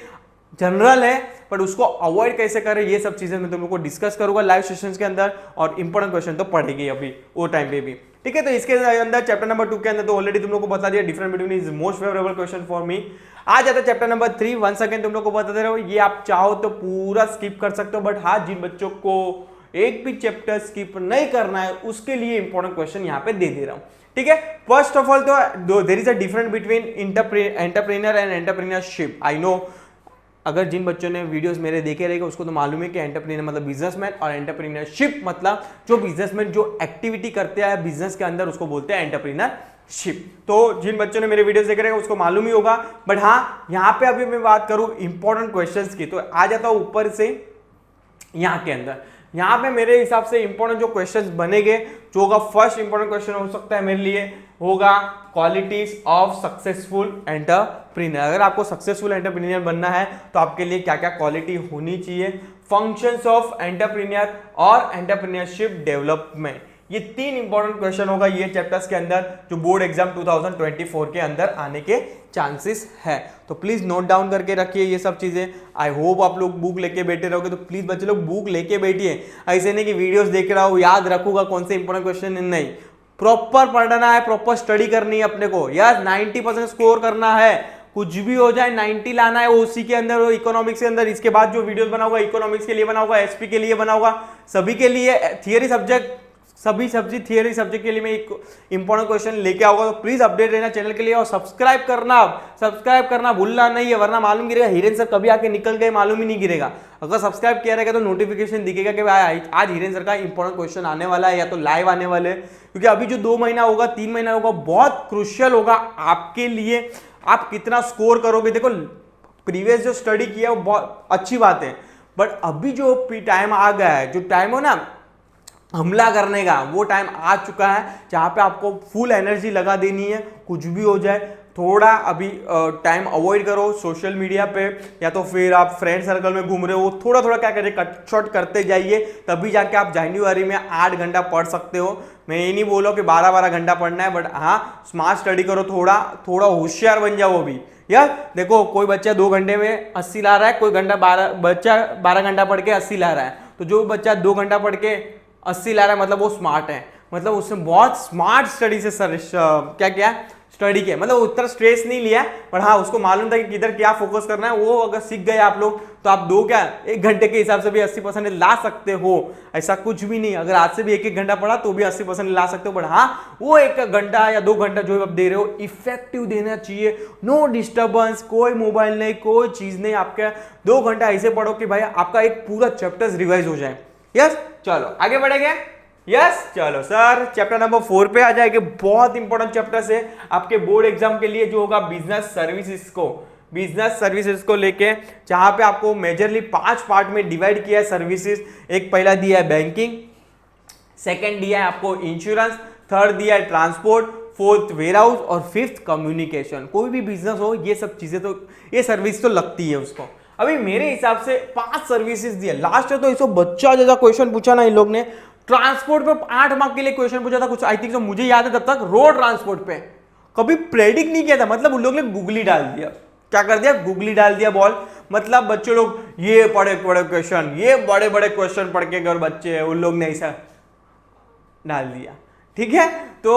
जनरल है। बट उसको अवॉइड कैसे करें ये सब चीजें मैं तुम लोग को डिस्कस करूंगा लाइव सेशंस के अंदर, और इंपॉर्टेंट क्वेश्चन तो पढ़ेगी अभी वो टाइम पे भी, ठीक है। तो इसके अंदर चैप्टर नंबर 2 के अंदर तो ऑलरेडी तुम लोग को बता दिया, different between is most favourable question for me. आ जाता है चैप्टर नंबर 3, वंस अगेन तुम लोग को बता दे रहा हूं, ये आप चाहो तो पूरा स्किप कर सकते हो, बट हाँ जिन बच्चों को एक भी चैप्टर स्किप नहीं करना है उसके लिए इंपॉर्टेंट क्वेश्चन यहाँ पे दे रहा हूं, ठीक है। फर्स्ट ऑफ ऑल तो there is a difference between entrepreneur and entrepreneurship. I know अगर जिन बच्चों ने वीडियोस मेरे देखे रहेंगे उसको तो मालूम है कि एंटरप्रेन्योर मतलब बिजनेसमैन, और एंटरप्रेन्योरशिप मतलब जो बिजनेसमैन जो एक्टिविटी करते हैं बिजनेस के अंदर उसको बोलते हैं एंटरप्रेन्योरशिप। तो जिन बच्चों ने मेरे वीडियोस देखे रहेंगे उसको मालूम ही होगा, बट हाँ यहाँ पे अभी मैं बात करूं इंपॉर्टेंट क्वेश्चंस की, तो आ जाता हूं ऊपर से यहाँ के अंदर। यहाँ पे मेरे हिसाब से इंपॉर्टेंट जो क्वेश्चंस बनेंगे, जो होगा फर्स्ट इंपॉर्टेंट क्वेश्चन हो सकता है मेरे लिए होगा क्वालिटीज ऑफ सक्सेसफुल एंटरप्रेन्योर। अगर आपको सक्सेसफुल एंटरप्रेन्योर बनना है तो आपके लिए क्या क्या क्वालिटी होनी चाहिए, फंक्शंस ऑफ एंटरप्रेन्योर और एंटरप्रेन्योरशिप डेवलपमेंट, ये 3 इंपॉर्टेंट क्वेश्चन होगा ये चैप्टर्स के अंदर जो बोर्ड एग्जाम 2024 के अंदर आने के चांसेस है। तो प्लीज नोट डाउन करके रखिए ये सब चीजें। आई होप आप लोग बुक लेके बैठे रहोगे, तो प्लीज बच्चे लोग बुक लेके बैठिए, ऐसे नहीं कि वीडियोस देख रहा हूँ याद रखूंगा कौन से इंपॉर्टेंट क्वेश्चन, नहीं, प्रॉपर पढ़ना है, प्रॉपर स्टडी करनी है अपने को यार, 90% स्कोर करना है, कुछ भी हो जाए 90 लाना है उसी के अंदर, इकोनॉमिक्स के अंदर। इसके बाद जो वीडियोस बनाऊंगा इकोनॉमिक्स के लिए बनाऊंगा, एसपी के लिए बनाऊंगा, सभी के लिए थियरी सब्जेक्ट, सभी थियरी सब्जेक्ट के लिए मैं एक इंपॉर्टेंट क्वेश्चन लेके आऊंगा। तो प्लीज अपडेट रहना चैनल के लिए, और सब्सक्राइब करना भूलना नहीं है, वरना मालूम गिरेगा हीरेन सर कभी आके निकल गए मालूम ही नहीं गिरेगा। अगर सब्सक्राइब किया रहेगा तो नोटिफिकेशन दिखेगा कि भाई आज हीरेन सर का इंपॉर्टेंट क्वेश्चन आने वाला है या तो लाइव आने वाले, क्योंकि अभी जो 2 महीना होगा 3 महीना होगा बहुत क्रुशियल होगा आपके लिए। आप कितना स्कोर करोगे, देखो प्रीवियस जो स्टडी किया वो बहुत अच्छी बात है, बट अभी जो टाइम आ गया है, जो टाइम हो ना हमला करने का, वो टाइम आ चुका है जहां पे आपको फुल एनर्जी लगा देनी है, कुछ भी हो जाए। थोड़ा अभी टाइम अवॉइड करो सोशल मीडिया पे, या तो फिर आप फ्रेंड सर्कल में घूम रहे हो, थोड़ा थोड़ा क्या करिए कट शॉट करते जाइए, तभी जाके आप जनवरी में 8 घंटा पढ़ सकते हो। मैं ये नहीं बोला कि 12-12 घंटा पढ़ना है, बट हाँ स्मार्ट स्टडी करो, थोड़ा होशियार बन जाओ। भी यार देखो कोई बच्चा 2 घंटे में 80 ला रहा है, कोई बच्चा 12 घंटा पढ़ के 80 ला रहा है, तो जो बच्चा 2 घंटा पढ़ के 80 ला रहा है मतलब वो स्मार्ट है, मतलब उसने बहुत स्मार्ट स्टडी से क्या किया स्टडी किया, मतलब उतना स्ट्रेस नहीं लिया, पर हाँ उसको मालूम था कि किधर क्या फोकस करना है। वो अगर सीख गए आप लोग तो आप 1 घंटे के हिसाब से भी 80% ला सकते हो, ऐसा कुछ भी नहीं। अगर आज से भी 1 घंटा पढ़ा तो भी 80% ला सकते हो, बट हाँ वो 1 घंटा या 2 घंटा जो आप दे रहे हो इफेक्टिव देना चाहिए, नो डिस्टर्बेंस, कोई मोबाइल नहीं, कोई चीज नहीं, आपका 2 घंटा ऐसे पढ़ो कि भाई आपका एक पूरा चैप्टर रिवाइज हो जाए। यस चलो आगे बढ़ेंगे। यस चलो सर चैप्टर नंबर 4 पे आ जाएंगे। बहुत इंपॉर्टेंट चैप्टर है आपके बोर्ड एग्जाम के लिए, जो होगा बिजनेस सर्विसेज को लेके, जहां पे आपको मेजरली 5 पार्ट में डिवाइड किया है सर्विसेज। एक पहला दिया है बैंकिंग, सेकंड दिया है आपको इंश्योरेंस, थर्ड दिया है ट्रांसपोर्ट, फोर्थ वेयरहाउस और फिफ्थ कम्युनिकेशन। कोई भी बिजनेस हो ये सब चीजें तो ये सर्विस तो लगती है उसको। अभी मेरे हिसाब से 5 सर्विसेज दिया। लास्ट ईयर तो इसको बच्चा जैसा क्वेश्चन पूछा ना इन लोग ने, ट्रांसपोर्ट पे 8 मार्क के लिए क्वेश्चन पूछा था कुछ, आई थिंक मुझे याद है तब तक रोड ट्रांसपोर्ट पे कभी प्रेडिक्ट नहीं किया था, मतलब उन लोग ने गूगली डाल दिया। क्या कर दिया? गूगली डाल दिया बॉल। मतलब बच्चे लोग ये बड़े क्वेश्चन, ये बड़े क्वेश्चन पढ़ के अगर बच्चे उन लोग ने ऐसा डाल दिया, ठीक है। तो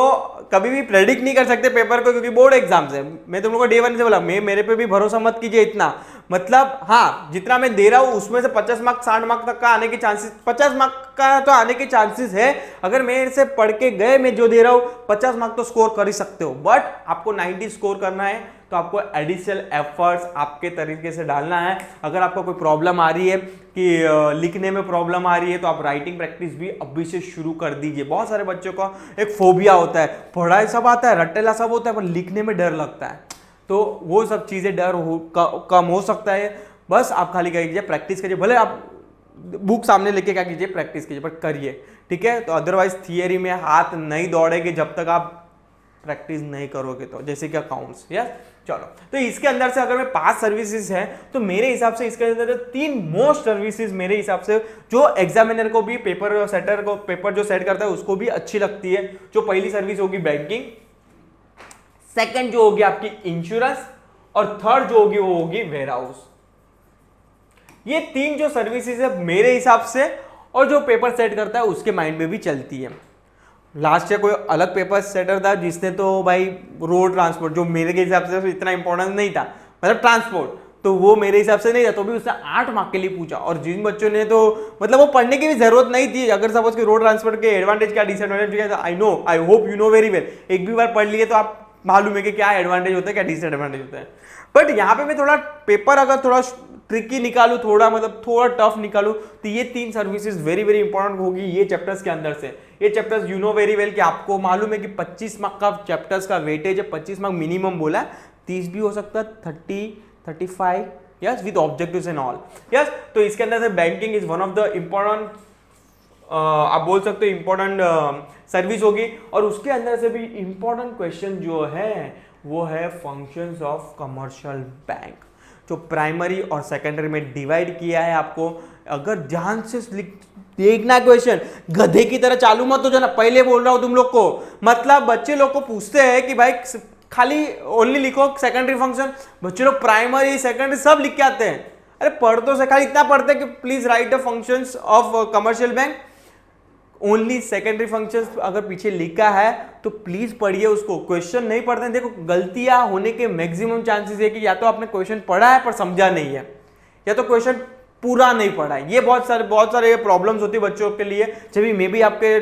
कभी भी प्रेडिक्ट नहीं कर सकते पेपर को, क्योंकि बोर्ड एग्जाम है। मैं तुम लोगों को डे 1 से बोला, मेरे पे भी भरोसा मत कीजिए इतना। मतलब हाँ जितना मैं दे रहा हूं उसमें से 50 मार्क 60 मार्क तक का आने के चांसेस, 50 मार्क का तो आने के चांसेस है। अगर मेरे से पढ़ के गए, मैं जो दे रहा हूं 50 मार्क तो स्कोर कर ही सकते हो, बट आपको 90 स्कोर करना है तो आपको एडिशनल एफर्ट्स आपके तरीके से डालना है। अगर आपको कोई प्रॉब्लम आ रही है कि लिखने में प्रॉब्लम आ रही है, तो आप राइटिंग प्रैक्टिस भी अभी से शुरू कर दीजिए। बहुत सारे बच्चों का एक फोबिया होता है, पढ़ाई सब आता है, रट्टेला सब होता है, पर लिखने में डर लगता है। तो वो सब चीजें डर कम हो सकता है। बस आप खाली क्या कीजिए, प्रैक्टिस करिए। भले आप बुक सामने लेके क्या कीजिए, प्रैक्टिस कीजिए, पर करिए, ठीक है। तो अदरवाइज थियरी में हाथ नहीं दौड़ेगे जब तक आप प्रैक्टिस नहीं करोगे, तो जैसे कि अकाउंट्स। यस चलो, तो इसके अंदर से अगर मैं 5 सर्विसेज है तो मेरे हिसाब से इसके अंदर 3 मोस्ट सर्विसेज मेरे हिसाब से जो एग्जामिनर को भी, पेपर सेटर को, पेपर जो सेट करता है उसको भी अच्छी लगती है। जो पहली सर्विस होगी बैंकिंग, सेकंड जो होगी आपकी इंश्योरेंस, और थर्ड जो होगी वो होगी वेयरहाउस। ये 3 जो सर्विसेज है मेरे हिसाब से, और जो पेपर सेट करता है उसके माइंड में भी चलती है। लास्ट ईयर कोई अलग पेपर सेटर था जिसने तो भाई रोड ट्रांसपोर्ट, जो मेरे के हिसाब से इतना इंपॉर्टेंट नहीं था, मतलब ट्रांसपोर्ट, तो वो मेरे हिसाब से नहीं था, तो भी उसने 8 मार्क के लिए पूछा। और जिन बच्चों ने तो मतलब वो पढ़ने की भी जरूरत नहीं थी, अगर सपोज कि रोड ट्रांसपोर्ट के एडवांटेज क्या डिसएडवांटेज क्या, I know, I hope you know very well, एक भी बार पढ़ लिए तो आप मालूम है कि क्या एडवांटेज होता है क्या डिसएडवांटेज होता है। बट यहाँ पे मैं थोड़ा पेपर अगर थोड़ा ट्रिकी निकालू, थोड़ा मतलब थोड़ा टफ निकालू, तो ये 3 सर्विसेज वेरी वेरी इंपॉर्टेंट होगी ये चैप्टर्स के अंदर से। ये chapters you know very well कि आपको मालूम है कि 25 मार्क का चैप्टर्स का वेटेज है, 25 मार्क मिनिमम बोला है, 30 भी हो सकता है, 30, 35, yes, with objectives and all, yes. तो इसके अंदर से banking is one of the important, आप बोल सकते हो इंपॉर्टेंट सर्विस होगी। और उसके अंदर से भी इंपॉर्टेंट क्वेश्चन जो है वो है फंक्शंस ऑफ कमर्शियल बैंक, जो प्राइमरी और सेकेंडरी में डिवाइड किया है आपको। अगर ध्यान से देखना क्वेश्चन, गधे की तरह चालू मत हो जाना, पहले बोल रहा हूं तुम लोग को। मतलब बच्चे लोग को पूछते हैं कि भाई खाली ओनली लिखो सेकेंडरी फंक्शन, बच्चे लोग प्राइमरी सेकेंडरी सब लिख के आते हैं। अरे पढ़ तो से खाली इतना पढ़ते हैं कि please right the functions of commercial bank, only secondary functions अगर पीछे लिखा है तो प्लीज पढ़िए उसको। क्वेश्चन नहीं पढ़ते हैं, देखो गलतियां होने के मैक्सिमम चांसेस है कि या तो आपने क्वेश्चन पढ़ा है पर समझा नहीं है, या तो क्वेश्चन पूरा नहीं पढ़ा है। ये बहुत सारे प्रॉब्लम्स होती है बच्चों के लिए। जब भी मैं भी आपके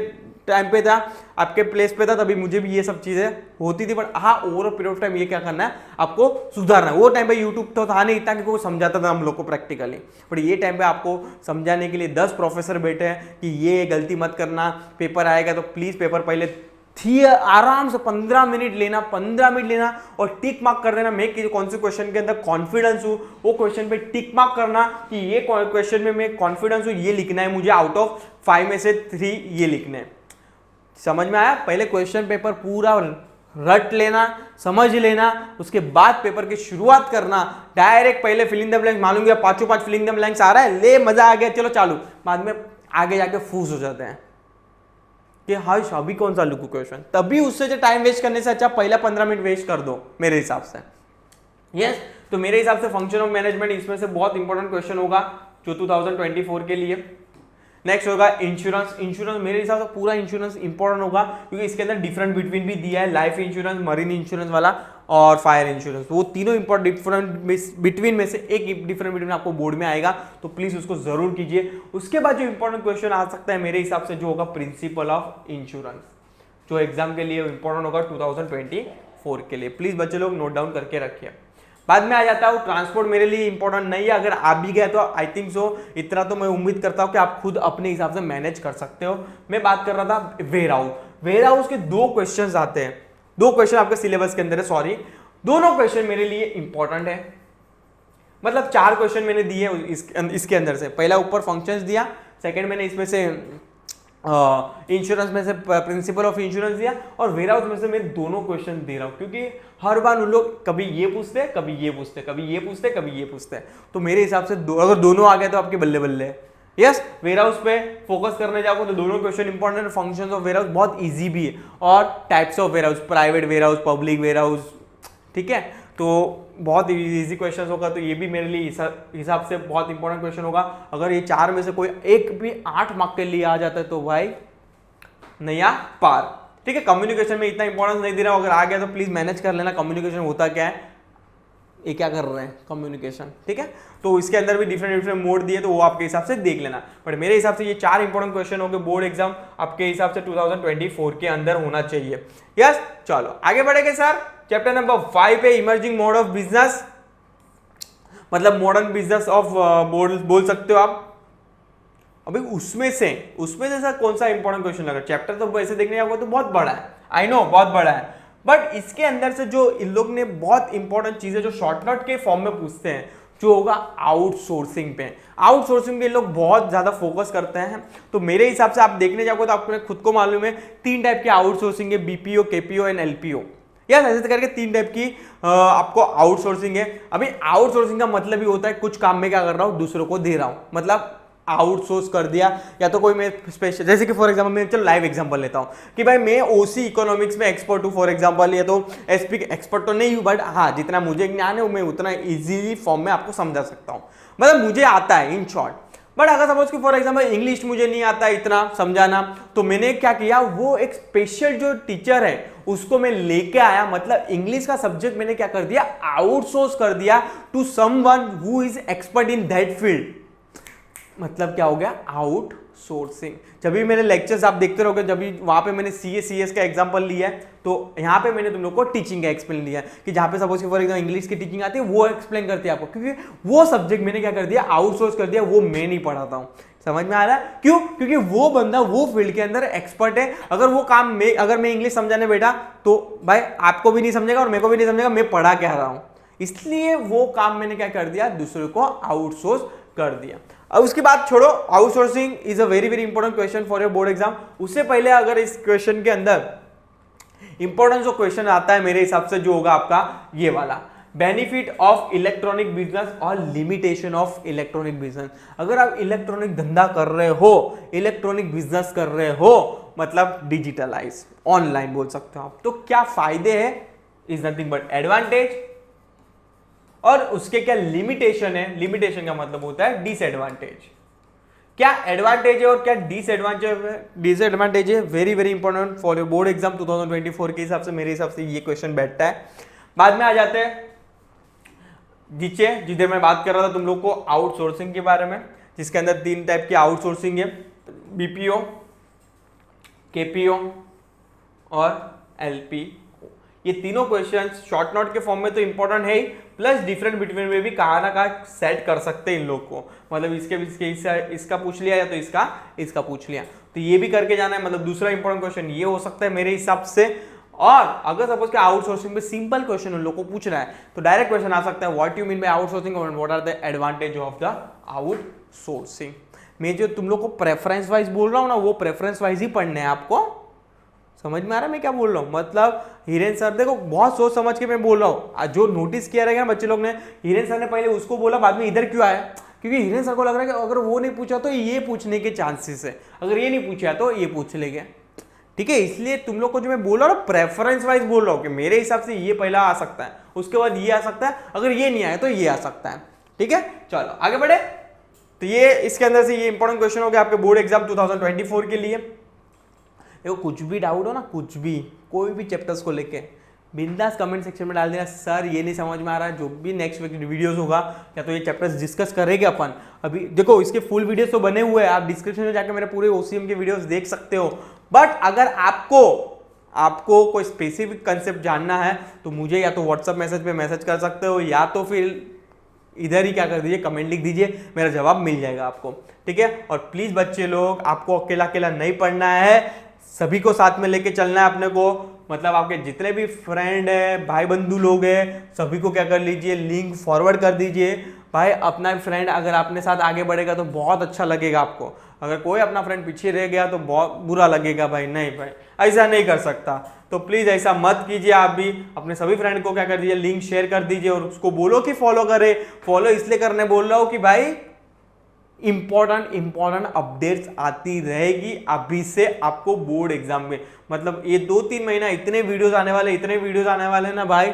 टाइम पे था, आपके प्लेस पे था, तभी मुझे भी ये सब चीजें होती थी। बट हाँ, ओवर पीरियड ऑफ टाइम ये क्या करना है, आपको सुधारना है। वो टाइम पे यूट्यूब तो था नहीं इतना कि कोई समझाता था हम लोग को प्रैक्टिकली, बट ये टाइम पे आपको समझाने के लिए 10 प्रोफेसर बैठे हैं कि ये गलती मत करना, पेपर आएगा तो प्लीज पेपर पहले थी आराम से 15 मिनट लेना, 15 मिनट लेना और टिक मार्क कर देना। मैं कौन से क्वेश्चन के अंदर कॉन्फिडेंस हूं, वो क्वेश्चन पे टिक मार्क करना कि ये क्वेश्चन में मैं कॉन्फिडेंस हूं, ये लिखना है मुझे, आउट ऑफ 5 में से 3 ये लिखने हैं। समझ में आया? पहले क्वेश्चन पेपर पूरा रट लेना, समझ लेना, उसके बाद पेपर की शुरुआत करना। डायरेक्ट पहले फिलिंग द ब्लैंक्स, मालूम गया 5 फिलिंग द ब्लैंक्स आ रहा है, ले मजा आ गया, चलो चालू। बाद में आगे जाके फूस हो जाते हैं कि हाय अभी कौन सा लिखूं क्वेश्चन। तभी उससे जो टाइम वेस्ट करने से अच्छा पहला 15 मिनट वेस्ट कर दो मेरे हिसाब से। यस, तो मेरे हिसाब से फंक्शन ऑफ मैनेजमेंट इसमें से बहुत इंपॉर्टेंट क्वेश्चन होगा जो 2024 के लिए। नेक्स्ट होगा इंश्योरेंस। इंश्योरेंस मेरे हिसाब से पूरा इंश्योरेंस इंपॉर्टेंट होगा क्योंकि इसके अंदर डिफरेंट बिटवीन भी दिया है, लाइफ इंश्योरेंस, मरीन इंश्योरेंस वाला और फायर इंश्योरेंस। वो तीनों इंपॉर्टेंट डिफरेंट बिटवीन में से एक डिफरेंट बिटवीन आपको बोर्ड में आएगा, तो प्लीज उसको जरूर कीजिए। उसके बाद जो इंपॉर्टेंट क्वेश्चन आ सकता है मेरे हिसाब से जो होगा प्रिंसिपल ऑफ इंश्योरेंस, जो एग्जाम के लिए इंपॉर्टेंट होगा 2024 के लिए। प्लीज बच्चे लोग नोट डाउन करके रखिए। बाद में आ जाता हूँ ट्रांसपोर्ट, मेरे लिए इंपॉर्टेंट नहीं है, अगर आप भी गए तो आई थिंक सो, इतना तो मैं उम्मीद करता हूँ कि आप खुद अपने हिसाब से मैनेज कर सकते हो। मैं बात कर रहा था वेयर हाउस। वेयर हाउस के 2 क्वेश्चंस आते हैं, 2 क्वेश्चन आपके सिलेबस के अंदर है, सॉरी, दोनों क्वेश्चन मेरे लिए इंपॉर्टेंट है। मतलब 4 क्वेश्चन मैंने दिए इसके अंदर से। पहला ऊपर फंक्शंस दिया, सेकंड मैंने इसमें से इंश्योरेंस में से प्रिंसिपल ऑफ इंश्योरेंस दिया, और वेयर हाउस में से मैं दोनों क्वेश्चन दे रहा हूं क्योंकि हर बार उन लोग कभी ये पूछते, कभी ये पूछते, कभी ये पूछते, कभी ये पूछते। तो मेरे हिसाब से अगर दोनों आ गए तो आपके बल्ले बल्ले। यस, वेयर हाउस पे फोकस करने जाओगे तो दोनों क्वेश्चन इंपॉर्टेंट है। फंक्शंस ऑफ वेयर हाउस बहुत इजी भी है, और types of warehouse, private warehouse, public warehouse, ठीक है, तो बहुत इजी क्वेश्चन होगा। तो ये भी मेरे लिए हिसाब से बहुत इंपॉर्टेंट क्वेश्चन होगा। अगर ये 4 में से कोई एक भी 8 मार्क के लिए आ जाता है तो भाई नया पार, ठीक है। कम्युनिकेशन में इतना इंपॉर्टेंस नहीं दे रहा हूं, अगर आ गया तो प्लीज मैनेज कर लेना। कम्युनिकेशन होता क्या है, ये क्या कर रहे हैं कम्युनिकेशन, ठीक है। तो इसके अंदर भी डिफरेंट मोड दिए, तो वो आपके हिसाब से देख लेना। बट मेरे हिसाब से ये 4 इंपॉर्टेंट क्वेश्चन होंगे बोर्ड एग्जाम आपके हिसाब से 2024 के अंदर होना चाहिए। यस, चलो आगे बढ़ेंगे सर। चैप्टर नंबर 5 है इमर्जिंग मोड ऑफ बिजनेस, मतलब मॉडर्न बिजनेस ऑफ बोल सकते हो आप। अभी उसमें से सर कौन सा इंपॉर्टेंट क्वेश्चन लगा? चैप्टर तो वैसे देखने जाओगे तो बहुत बड़ा है, आई नो बहुत बड़ा है, बट इसके अंदर से जो इन लोग ने बहुत इंपॉर्टेंट चीजें जो शॉर्टकट के फॉर्म में पूछते हैं, जो होगा आउटसोर्सिंग पे। आउटसोर्सिंग पे लोग बहुत ज्यादा फोकस करते हैं। तो मेरे हिसाब से आप देखने जाओगे तो आपको खुद को मालूम है 3 टाइप की आउटसोर्सिंग है, BPO, KPO and LPO. Yes, ऐसे करके 3 टाइप की आपको आउटसोर्सिंग है। अभी आउटसोर्सिंग का मतलब ही होता है कुछ काम में क्या कर रहा हूं, दूसरों को दे रहा हूं, मतलब आउटसोर्स कर दिया। या तो कोई मैं स्पेशल, जैसे कि फॉर एग्जांपल मैं चलो लाइव एग्जांपल लेता हूं कि भाई मैं ओसी इकोनॉमिक्स में एक्सपर्ट हूं फॉर एग्जांपल, या तो एसपी एक्सपर्ट तो नहीं हूं, बट हाँ जितना मुझे ज्ञान है मैं उतना इजीली फॉर्म में आपको समझा सकता हूं। मतलब मुझे आता है इन शॉर्ट। बट अगर सपोज कि फॉर एग्जाम्पल इंग्लिश मुझे नहीं आता इतना समझाना, तो मैंने क्या किया, वो एक स्पेशल जो टीचर है उसको मैं लेके आया, मतलब इंग्लिश का सब्जेक्ट मैंने क्या कर दिया, आउटसोर्स कर दिया to someone who is expert in that field. मतलब क्या हो गया, आउटसोर्सिंग। जब भी मेरे लेक्चर्स आप देखते रहोगे, जब भी वहां पे मैंने CS का एग्जांपल लिया है, तो यहाँ पे मैंने तुम लोग को टीचिंग का एक्सप्लेन लिया है कि जहाँ पे सपोज फॉर एग्जाम्पल इंग्लिश की टीचिंग आती है वो एक्सप्लेन करती है आपको, क्योंकि वो सब्जेक्ट मैंने क्या कर दिया, आउटसोर्स कर दिया, वो मैं नहीं पढ़ाता हूँ। समझ में आ रहा है क्यों? क्योंकि वो बंदा वो फील्ड के अंदर एक्सपर्ट है। अगर वो काम में, अगर मैं इंग्लिश समझाने बैठा तो भाई आपको भी नहीं समझेगा और मेरे को भी नहीं समझेगा मैं पढ़ा क्या रहा हूँ। इसलिए वो काम मैंने क्या कर दिया, दूसरे को आउटसोर्स कर दिया। अब उसकी बात छोड़ो, outsourcing is a very very important question for your board exam. उससे पहले अगर इस क्वेश्चन के अंदर इंपॉर्टेंट जो क्वेश्चन आता है मेरे हिसाब से जो होगा आपका ये वाला, बेनिफिट ऑफ इलेक्ट्रॉनिक बिजनेस और लिमिटेशन ऑफ इलेक्ट्रॉनिक बिजनेस। अगर आप इलेक्ट्रॉनिक धंधा कर रहे हो, इलेक्ट्रॉनिक बिजनेस कर रहे हो, मतलब डिजिटलाइज ऑनलाइन बोल सकते हो आप, तो क्या फायदे हैं, इज नथिंग बट एडवांटेज, और उसके क्या लिमिटेशन है। लिमिटेशन का मतलब होता है डिसएडवांटेज। क्या एडवांटेज है और क्या डिसएडवांटेज है, very very important for your board exam 2024 के हिसाब से, मेरे हिसाब से ये क्वेश्चन बैठता है। बाद में आ जाते हैं जिधर मैं बात कर रहा था तुम लोग को आउटसोर्सिंग के बारे में, जिसके अंदर 3 टाइप की आउटसोर्सिंग है, BPO, KPO और LPO। ये तीनों क्वेश्चंस शॉर्ट नोट के फॉर्म में तो इंपॉर्टेंट है ही, प्लस डिफरेंट बिटवीन में भी कहाँ ना कहाँ सेट कर सकते हैं इन लोग को, मतलब इसका पूछ लिया या तो इसका पूछ लिया, तो ये भी करके जाना है। मतलब दूसरा इंपॉर्टेंट क्वेश्चन ये हो सकता है मेरे हिसाब से। और अगर सपोज के आउटसोर्सिंग में सिंपल क्वेश्चन उन लोग को पूछ रहा है तो डायरेक्ट क्वेश्चन आ सकता है, what you mean by outsourcing और what are the advantage of the outsourcing. मैं जो तुम लोग को प्रेफरेंस वाइज बोल रहा हूँ ना, वो प्रेफरेंस वाइज ही पढ़ने हैं आपको। समझ में आ रहा है मैं क्या बोल रहा हूँ? मतलब हिरेन सर, देखो बहुत सोच समझ के मैं बोल रहा हूँ, जो नोटिस किया रहेगा ना बच्चे लोग ने, हिरेन सर ने पहले उसको बोला, बाद में इधर क्यों आया, क्योंकि हिरेन सर को लग रहा है कि अगर वो नहीं पूछा तो ये पूछने के चांसेस है, अगर ये नहीं पूछा तो ये पूछ लेंगे। ठीक है, इसलिए तुम लोग को जो मैं बोल रहा हूँ प्रेफरेंस वाइज बोल रहा हूँ कि मेरे हिसाब से ये पहला आ सकता है, उसके बाद ये आ सकता है, अगर ये नहीं आया तो ये आ सकता है। ठीक है, चलो आगे बढ़े। तो ये इसके अंदर से ये इंपॉर्टेंट क्वेश्चन हो गया आपके बोर्ड एग्जाम 2024 के लिए। देखो कुछ भी डाउट हो ना, कुछ भी कोई भी चैप्टर्स को लेके बिंदास कमेंट सेक्शन में डाल देना, सर ये नहीं समझ में आ रहा है। जो भी नेक्स्ट वीडियोस होगा या तो ये चैप्टर्स डिस्कस करेंगे अपन। अभी देखो इसके फुल वीडियोस तो बने हुए हैं, आप डिस्क्रिप्शन में जाकर मेरे पूरे OCM के वीडियोस देख सकते हो। बट अगर आपको कोई स्पेसिफिक कंसेप्ट जानना है तो मुझे या तो व्हाट्सएप मैसेज पे मैसेज कर सकते हो, या तो फिर इधर ही क्या कर दीजिए, कमेंट लिख दीजिए, मेरा जवाब मिल जाएगा आपको। ठीक है, और प्लीज बच्चे लोग, आपको अकेला अकेला नहीं पढ़ना है, सभी को साथ में लेके चलना है अपने को। मतलब आपके जितने भी फ्रेंड है, भाई बंधु लोग हैं, सभी को क्या कर लीजिए, लिंक फॉरवर्ड कर दीजिए। भाई अपना फ्रेंड अगर अपने साथ आगे बढ़ेगा तो बहुत अच्छा लगेगा आपको, अगर कोई अपना फ्रेंड पीछे रह गया तो बहुत बुरा लगेगा। भाई नहीं, भाई ऐसा नहीं कर सकता, तो प्लीज ऐसा मत कीजिए। आप भी अपने सभी फ्रेंड को क्या कर दीजिए, लिंक शेयर कर दीजिए और उसको बोलो कि फॉलो करे। फॉलो इसलिए करने बोल रहा हूँ कि भाई इंपॉर्टेंट अपडेट्स आती रहेगी अभी से आपको बोर्ड एग्जाम में। मतलब ये 2-3 महीना इतने वीडियोस आने वाले ना भाई,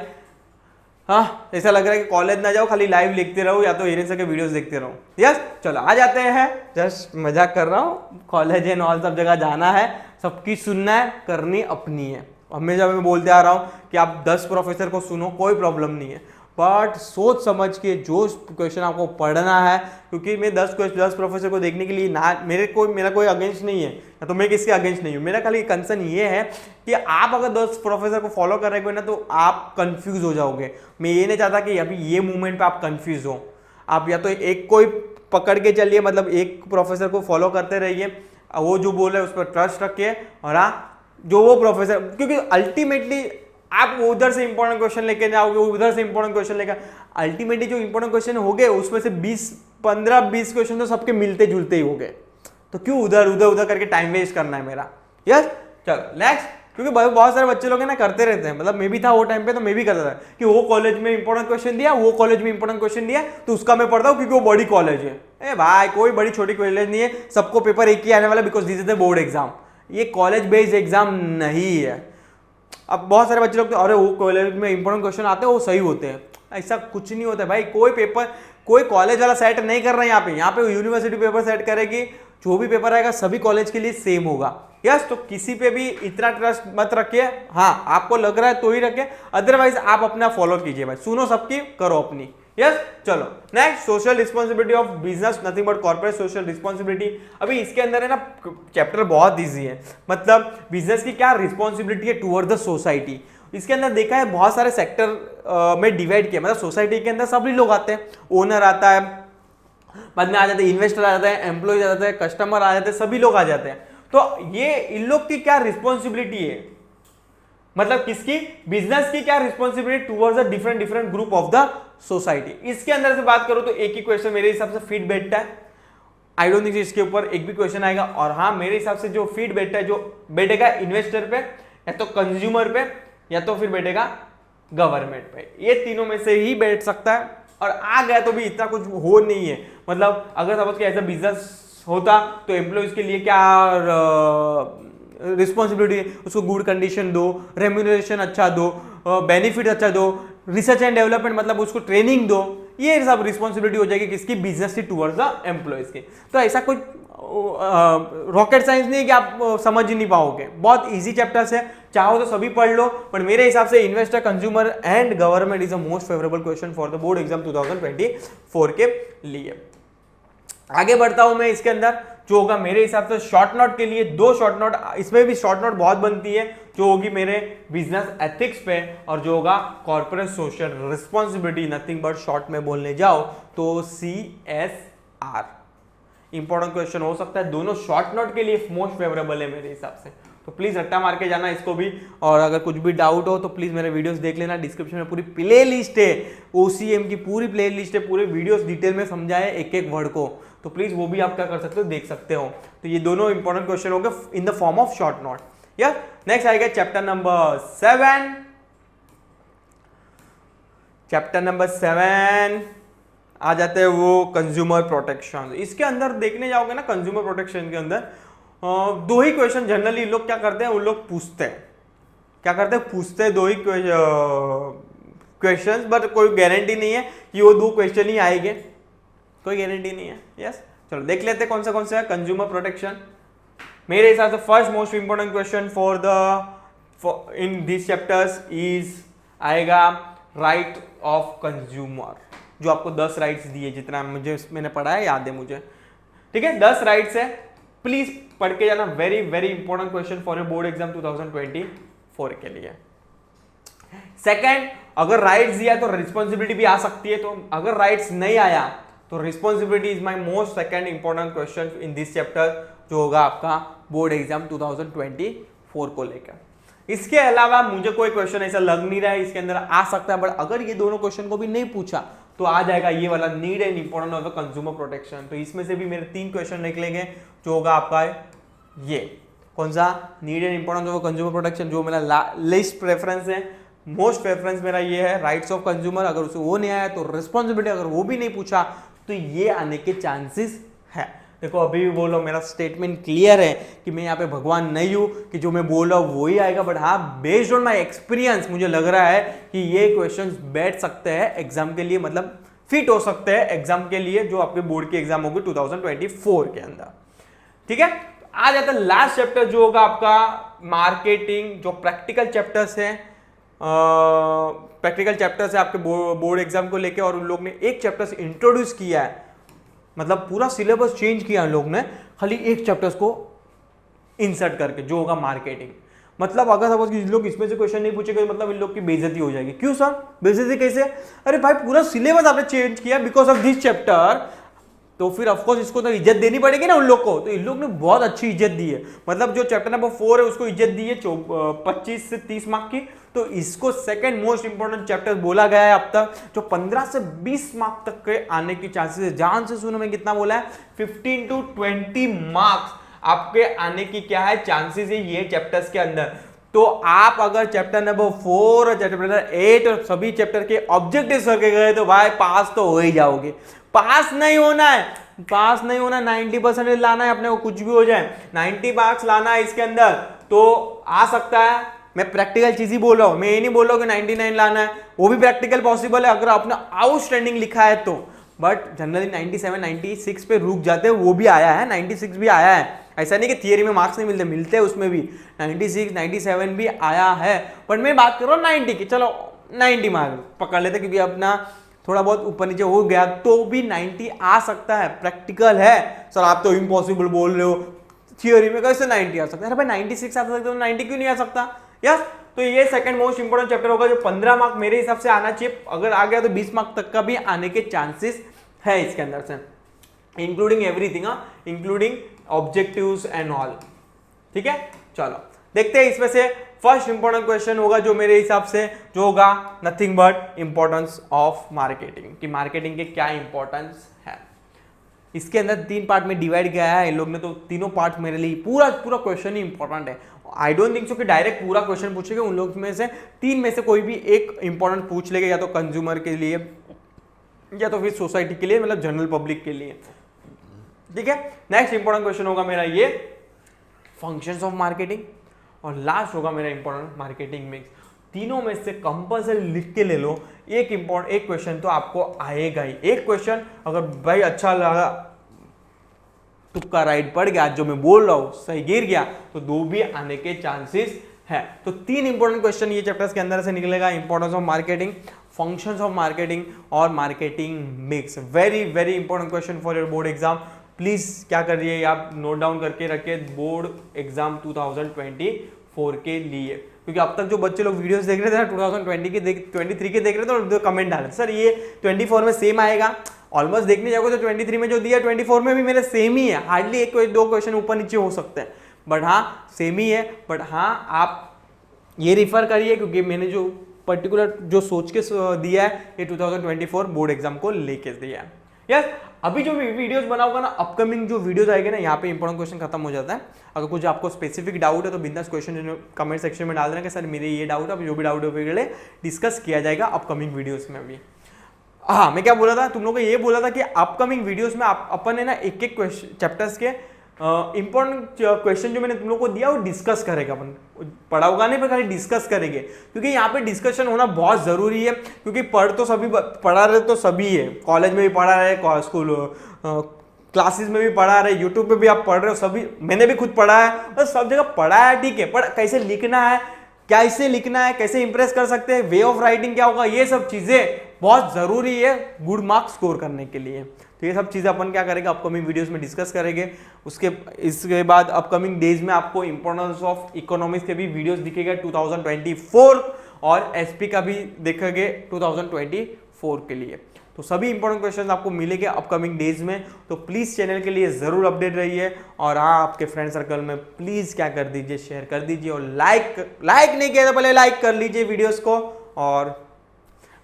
हाँ ऐसा लग रहा है कि कॉलेज ना जाओ, खाली लाइव लिखते रहो या तो हिरेन सर के वीडियोस देखते रहो। यस, चलो आ जाते हैं, जस्ट मजाक कर रहा हूँ। कॉलेज एंड ऑल सब जगह जाना है, सबकी सुनना है, करनी अपनी है। हमेशा मैं बोलते आ रहा हूँ कि आप 10 प्रोफेसर को सुनो, कोई प्रॉब्लम नहीं है, बट सोच समझ के जो क्वेश्चन आपको पढ़ना है। क्योंकि मैं 10 प्रोफेसर को देखने के लिए ना, मेरा कोई अगेंस्ट नहीं है, या तो मैं किसके अगेंस्ट नहीं हूँ। मेरा खाली कंसर्न ये है कि आप अगर 10 प्रोफेसर को फॉलो कर रहे हो ना तो आप कंफ्यूज हो जाओगे। मैं ये नहीं चाहता कि अभी ये मूवमेंट पे आप कंफ्यूज हो। आप या तो एक कोई पकड़ के चलिए, मतलब एक प्रोफेसर को फॉलो करते रहिए, वो जो बोल रहे हैं उस पर ट्रस्ट रखिए, और हाँ जो वो प्रोफेसर, क्योंकि अल्टीमेटली आप उधर से इंपॉर्टेंट क्वेश्चन लेके जाओगे, उधर से इंपॉर्टेंट क्वेश्चन लेकर, अल्टीमेटली जो इंपॉर्टेंट क्वेश्चन हो गए उसमें से 15-20 क्वेश्चन तो सबके मिलते जुलते ही हो गए, तो क्यों उधर करके टाइम वेस्ट करना है मेरा। यस, चलो नेक्स्ट। क्योंकि बहुत सारे बच्चे लोग है ना करते रहते हैं, मतलब मैं भी था वो टाइम पे, तो मैं भी करता था कि वो कॉलेज में इंपॉर्टेंट क्वेश्चन दिया, वो कॉलेज में इंपॉर्टेंट क्वेश्चन दिया तो उसका मैं पढ़ता हूँ क्योंकि वो बड़ी कॉलेज है। ए भाई कोई बड़ी छोटी कॉलेज नहीं है, सबको पेपर एक ही आने वाला, because this is the board exam. ये कॉलेज बेस्ड एग्जाम नहीं है। अब बहुत सारे बच्चे लोग तो अरे वो कॉलेज में इंपॉर्टेंट क्वेश्चन आते हैं वो सही होते हैं, ऐसा कुछ नहीं होता है भाई। कोई पेपर कोई कॉलेज वाला सेट नहीं कर रहा है यहाँ पे यूनिवर्सिटी पेपर सेट करेगी, जो भी पेपर आएगा सभी कॉलेज के लिए सेम होगा। यस, तो किसी पे भी इतना ट्रस्ट मत रखिए, हाँ आपको लग रहा है तो ही रखिए, अदरवाइज आप अपना फॉलो कीजिए भाई, सुनो सबकी करो अपनी। यस, चलो next, social responsibility of business nothing but corporate social responsibility. अभी इसके अंदर है ना चैप्टर बहुत इजी है, मतलब बिजनेस की क्या रिस्पॉन्सिबिलिटी है टुवर्ड द सोसाइटी। इसके अंदर देखा है बहुत सारे सेक्टर में डिवाइड किया, मतलब सोसाइटी के अंदर सभी लोग आते हैं, ओनर आता है, बाद में आ जाते हैं इन्वेस्टर आ जाते हैं, एम्प्लॉयज आ जाते हैं, कस्टमर आ जाते हैं, सभी लोग आ जाते हैं। तो ये इन लोग की क्या रिस्पॉन्सिबिलिटी है, मतलब किसकी, बिजनेस की क्या responsibility towards the different different group of the society. इसके अंदर से बात करो तो एक ही क्वेश्चन मेरे हिसाब से फिट बैठता है, आई डोंट थिंक इसके ऊपर एक भी क्वेश्चन आएगा। और हाँ मेरे हिसाब से जो फिट बैठता है, जो बैठेगा इन्वेस्टर पे या तो कंज्यूमर पे या तो फिर बैठेगा गवर्नमेंट पे, ये तीनों में से ही बैठ सकता है। और आ गया तो भी इतना कुछ हो नहीं है, मतलब अगर सपोज कि ऐसा बिजनेस होता तो एम्प्लॉयज के लिए क्या रिस्पॉन्सिबिलिटी, उसको गुड कंडीशन दो, रेम्यूनरेशन अच्छा दो, बेनिफिट अच्छा दो, रिसर्च एंड डेवलपमेंट मतलब उसको ट्रेनिंग दो, ये सब रिस्पॉन्सिबिलिटी हो जाएगी किसकी, बिजनेस की टुवर्ड्स द एम्प्लॉयज की। तो ऐसा कुछ रॉकेट साइंस नहीं है कि आप समझ ही नहीं पाओगे, बहुत इजी चैप्टर्स है, चाहो तो सभी पढ़ लो, पर मेरे हिसाब से investor, consumer and government is the most favourable question for the board exam 2024 के लिए। आगे बढ़ता हूं मैं, इसके अंदर जो होगा मेरे हिसाब से शॉर्ट नोट के लिए दो शॉर्ट नोट, इसमें भी शॉर्ट नोट बहुत बनती है, जो होगी मेरे बिजनेस एथिक्स पे और जो होगा corporate social responsibility, nothing but short में बोलने जाओ तो CSR। इंपॉर्टेंट क्वेश्चन हो सकता है, दोनों शॉर्ट नोट के लिए मोस्ट फेवरेबल है मेरे हिसाब से, तो प्लीज रट्टा मार के जाना इसको भी। और अगर कुछ भी डाउट हो तो प्लीज मेरे वीडियोस देख लेना, डिस्क्रिप्शन में पूरी प्ले लिस्ट है, OCM की पूरी प्ले लिस्ट है, पूरे वीडियोस डिटेल में समझाए एक एक वर्ड को, तो प्लीज वो भी आप क्या कर सकते हो, देख सकते हो। तो ये दोनों इंपॉर्टेंट क्वेश्चन हो गए in the form of short note. या नेक्स्ट आएगा चैप्टर नंबर 7। चैप्टर नंबर 7 आ जाते हैं वो कंज्यूमर प्रोटेक्शन। इसके अंदर देखने जाओगे ना, कंज्यूमर प्रोटेक्शन के अंदर दो ही क्वेश्चन जनरली लोग क्या करते हैं, उन लोग पूछते हैं, क्या करते हैं, पूछते हैं दो ही क्वेश्चंस, बट कोई गारंटी नहीं है कि वो दो क्वेश्चन ही आएंगे, कोई गारंटी नहीं है। यस, चलो देख लेते हैं कौन से है कंज्यूमर प्रोटेक्शन। मेरे हिसाब से first most important question for the in this chapters is आएगा राइट ऑफ कंज्यूमर, जो आपको 10 राइट्स दिए, जितना मुझे मैंने पढ़ा है याद है मुझे, ठीक है 10 राइट्स है, प्लीज पढ़ के जाना, very very important question for your board exam 2024 के लिए। सेकंड, अगर राइट्स दिया तो रिस्पॉन्सिबिलिटी भी आ सकती है, तो अगर राइट्स नहीं आया तो responsibility is my most second important question in this chapter, जो होगा आपका बोर्ड एग्जाम 2024 को लेकर। इसके अलावा मुझे कोई क्वेश्चन ऐसा लग नहीं रहा है इसके अंदर आ सकता है, बट अगर ये दोनों क्वेश्चन को भी नहीं पूछा तो आ जाएगा ये वाला need and important of the consumer protection. तो इसमें से भी मेरे 3 क्वेश्चन निकलेंगे, जो होगा आपका ये कौन सा, need and importance of consumer protection, जो मेरा लिस्ट प्रेफरेंस है, मोस्ट प्रेफरेंस मेरा ये है राइट्स ऑफ कंज्यूमर। अगर उसे वो नहीं आया तो रिस्पॉन्सिबिलिटी, अगर वो भी नहीं पूछा तो ये आने के चांसेस है। देखो अभी भी बोलो, मेरा स्टेटमेंट क्लियर है कि मैं यहाँ पे भगवान नहीं हूँ कि जो मैं बोल रहा हूँ वो ही आएगा, बट हाँ बेस्ड ऑन माय एक्सपीरियंस मुझे लग रहा है कि ये क्वेश्चंस बैठ सकते हैं एग्जाम के लिए, मतलब फिट हो सकते हैं एग्जाम के लिए, जो आपके बोर्ड की एग्जाम होगी 2024 के अंदर। ठीक है, आ जाता है लास्ट चैप्टर जो होगा आपका मार्केटिंग, जो प्रैक्टिकल चैप्टर्स है, प्रैक्टिकल चैप्टर्स है आपके बोर्ड एग्जाम को लेके, और उन लोग ने एक चैप्टर से इंट्रोड्यूस किया है, मतलब पूरा सिलेबस चेंज किया उन लोग ने, खाली एक चैप्टर्स को इंसर्ट करके, जो होगा मार्केटिंग। मतलब अगर सपोज इन लोग इसमें से क्वेश्चन नहीं पूछेंगे, मतलब इन लोग की बेइज्जती हो जाएगी। क्यों सर, बेइज्जती कैसे? अरे भाई पूरा सिलेबस आपने चेंज किया बिकॉज ऑफ दिस चैप्टर, तो फिर ऑफकोर्स इसको तो इज्जत देनी पड़ेगी ना उन लोग को। तो इन लोग ने बहुत अच्छी इज्जत दी है, मतलब जो चैप्टर नंबर 4 है उसको इज्जत दी है 25 से 30 मार्क की, तो इसको सेकंड मोस्ट इंपोर्टेंट चैप्टर बोला गया है अब तक, जो 15 से 20 मार्क तक के आने की चांसेस है। जान से सुनो मैं कितना बोला है, 15 to 20 मार्क्स आपके आने की क्या है चांसेस है ये चैप्टर्स के अंदर। तो आप अगर चैप्टर नंबर 4 और चैप्टर नंबर 8 और सभी चैप्टर के ऑब्जेक्टिव्स करके गए तो भाई पास तो हो ही जाओगे। पास नहीं होना है, पास नहीं होना, 90% लाना है अपने को, कुछ भी हो जाए 90 मार्क्स लाना है इसके अंदर, तो आ सकता है। मैं प्रैक्टिकल चीज ही बोल रहा हूं, मैं ये नहीं बोल रहा हूं कि 99 लाना है, वो भी प्रैक्टिकल पॉसिबल है अगर आपने आउटस्टैंडिंग लिखा है बट जनरली 97 96 पे रुक जाते हैं, वो भी आया है, 96 भी आया है। ऐसा नहीं कि थियरी में मार्क्स नहीं मिलते उसमें भी 96 97 भी आया है। बट मैं बात कर रहा हूँ 90 की, चलो 90 मार्क्स पकड़ लेते क्योंकि अपना थोड़ा बहुत ऊपर नीचे हो गया तो भी 90 आ सकता है। प्रैक्टिकल है सर, आप तो इम्पॉसिबल बोल रहे हो, थियोरी में कैसे 90 आ सकता है? अरे भाई 96 आ सकता है तो 90 क्यों नहीं आ सकता? यस, तो ये सेकंड मोस्ट इंपोर्टेंट चैप्टर होगा जो 15 मार्क मेरे हिसाब से आना चाहिए। अगर आ गया तो 20 मार्क तक का भी आने के चांसेस है इसके अंदर से, including everything, including objectives and all. ठीक है, चलो देखते हैं इसमें से फर्स्ट इंपॉर्टेंट क्वेश्चन होगा जो मेरे हिसाब से जो होगा nothing but importance of marketing, कि मार्केटिंग के क्या इंपॉर्टेंस है। इसके अंदर 3 पार्ट में डिवाइड किया है इन लोग ने, तो तीनों पार्ट मेरे लिए पूरा क्वेश्चन ही इंपॉर्टेंट है। आई डोंट थिंक सो कि डायरेक्ट पूरा क्वेश्चन पूछेगा, उन लोग में से 3 में से कोई भी एक इंपॉर्टेंट पूछ लेगा, या तो कंज्यूमर के लिए या तो फिर सोसाइटी के लिए, मतलब जनरल पब्लिक के लिए। ठीक है, नेक्स्ट इंपॉर्टेंट क्वेश्चन होगा मेरा ये फंक्शंस ऑफ मार्केटिंग, और लास्ट होगा मेरा इंपॉर्टेंट मार्केटिंग मिक्स। तीनों में से कंपल्सरी लिख के ले लो, एक क्वेश्चन तो आपको आएगा ही। एक क्वेश्चन अगर भाई अच्छा लगा, तुक्का राइट पड़ गया, जो मैं बोल रहा हूं सही गिर गया, तो 2 भी आने के चांसेस है। तो 3 इंपॉर्टेंट क्वेश्चन ये चैप्टर्स के अंदर से निकलेगा, importance of marketing, functions of marketing और marketing mix. Very very important question for your board exam. Please क्या करिए, आप नोट डाउन करके रखिए बोर्ड एग्जाम 2024 के लिए, क्योंकि अब तक जो बच्चे लोग वीडियोस देख रहे थे ना 2020 के 23 के देख रहे थे, तो कमेंट डाले सर ये 24 में सेम आएगा। ऑलमोस्ट देखने जाओगे तो 23 में जो दिया 24 में भी मेरे सेम ही है, हार्डली एक कोई 2 क्वेश्चन ऊपर नीचे हो सकते हैं, बट हाँ सेम ही है। बट हाँ आप ये रिफर करिए क्योंकि मैंने जो पर्टिकुलर जो सोच के दिया है ये 2024 बोर्ड एग्जाम को लेके दिया है। यस, अभी जो वीडियोस बनाऊंगा ना, अपकमिंग जो वीडियोस आएंगे ना, यहाँ पे इंपॉर्टेंट क्वेश्चन खत्म हो जाता है। अगर कुछ आपको स्पेसिफिक डाउट है तो बिंदास क्वेश्चन कमेंट सेक्शन में डाल देना कि सर मेरे ये डाउट है, जो भी डाउट है डिस्कस किया जाएगा अपकमिंग वीडियोस में भी। हाँ, मैं क्या बोला था, तुम लोगों को ये बोला था कि अपकमिंग वीडियोस में अपन है ना एक चैप्टर्स के इंपॉर्टेंट क्वेश्चन जो मैंने तुम लोग को दिया वो डिस्कस करेगा, अपन पढ़ा होगा नहीं पर खाली डिस्कस करेंगे, क्योंकि यहाँ पे डिस्कशन होना बहुत जरूरी है। क्योंकि पढ़ा रहे तो सभी है, कॉलेज में भी पढ़ा रहे, स्कूल क्लासेस में भी पढ़ा रहे, यूट्यूब पे भी आप पढ़ रहे हो, सभी मैंने भी खुद पढ़ा है, बस सब जगह पढ़ा है ठीक है, पर कैसे लिखना है, कैसे लिखना है, कैसे इंप्रेस कर सकते हैं, वे ऑफ राइटिंग क्या होगा, ये सब चीजें बहुत जरूरी है गुड मार्क्स स्कोर करने के लिए। तो ये सब चीजें अपन क्या करेंगे अपकमिंग वीडियोस में डिस्कस करेंगे। इसके बाद अपकमिंग डेज में आपको इंपॉर्टेंस ऑफ इकोनॉमिक्स के भी वीडियोस दिखेगा 2024, और एसपी का भी देखेंगे 2024 के लिए। तो सभी इंपॉर्टेंट क्वेश्चन आपको मिलेंगे अपकमिंग डेज में, तो प्लीज चैनल के लिए जरूर अपडेट रहिए। और हाँ, आपके फ्रेंड सर्कल में प्लीज क्या कर दीजिए, शेयर कर दीजिए, और लाइक नहीं किया तो पहले लाइक कर लीजिए वीडियोस को। और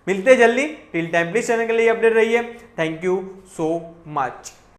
मिलते जल्दी, टिल टाइम प्लीज चैनल के लिए अपडेट रहिए। Thank you so much.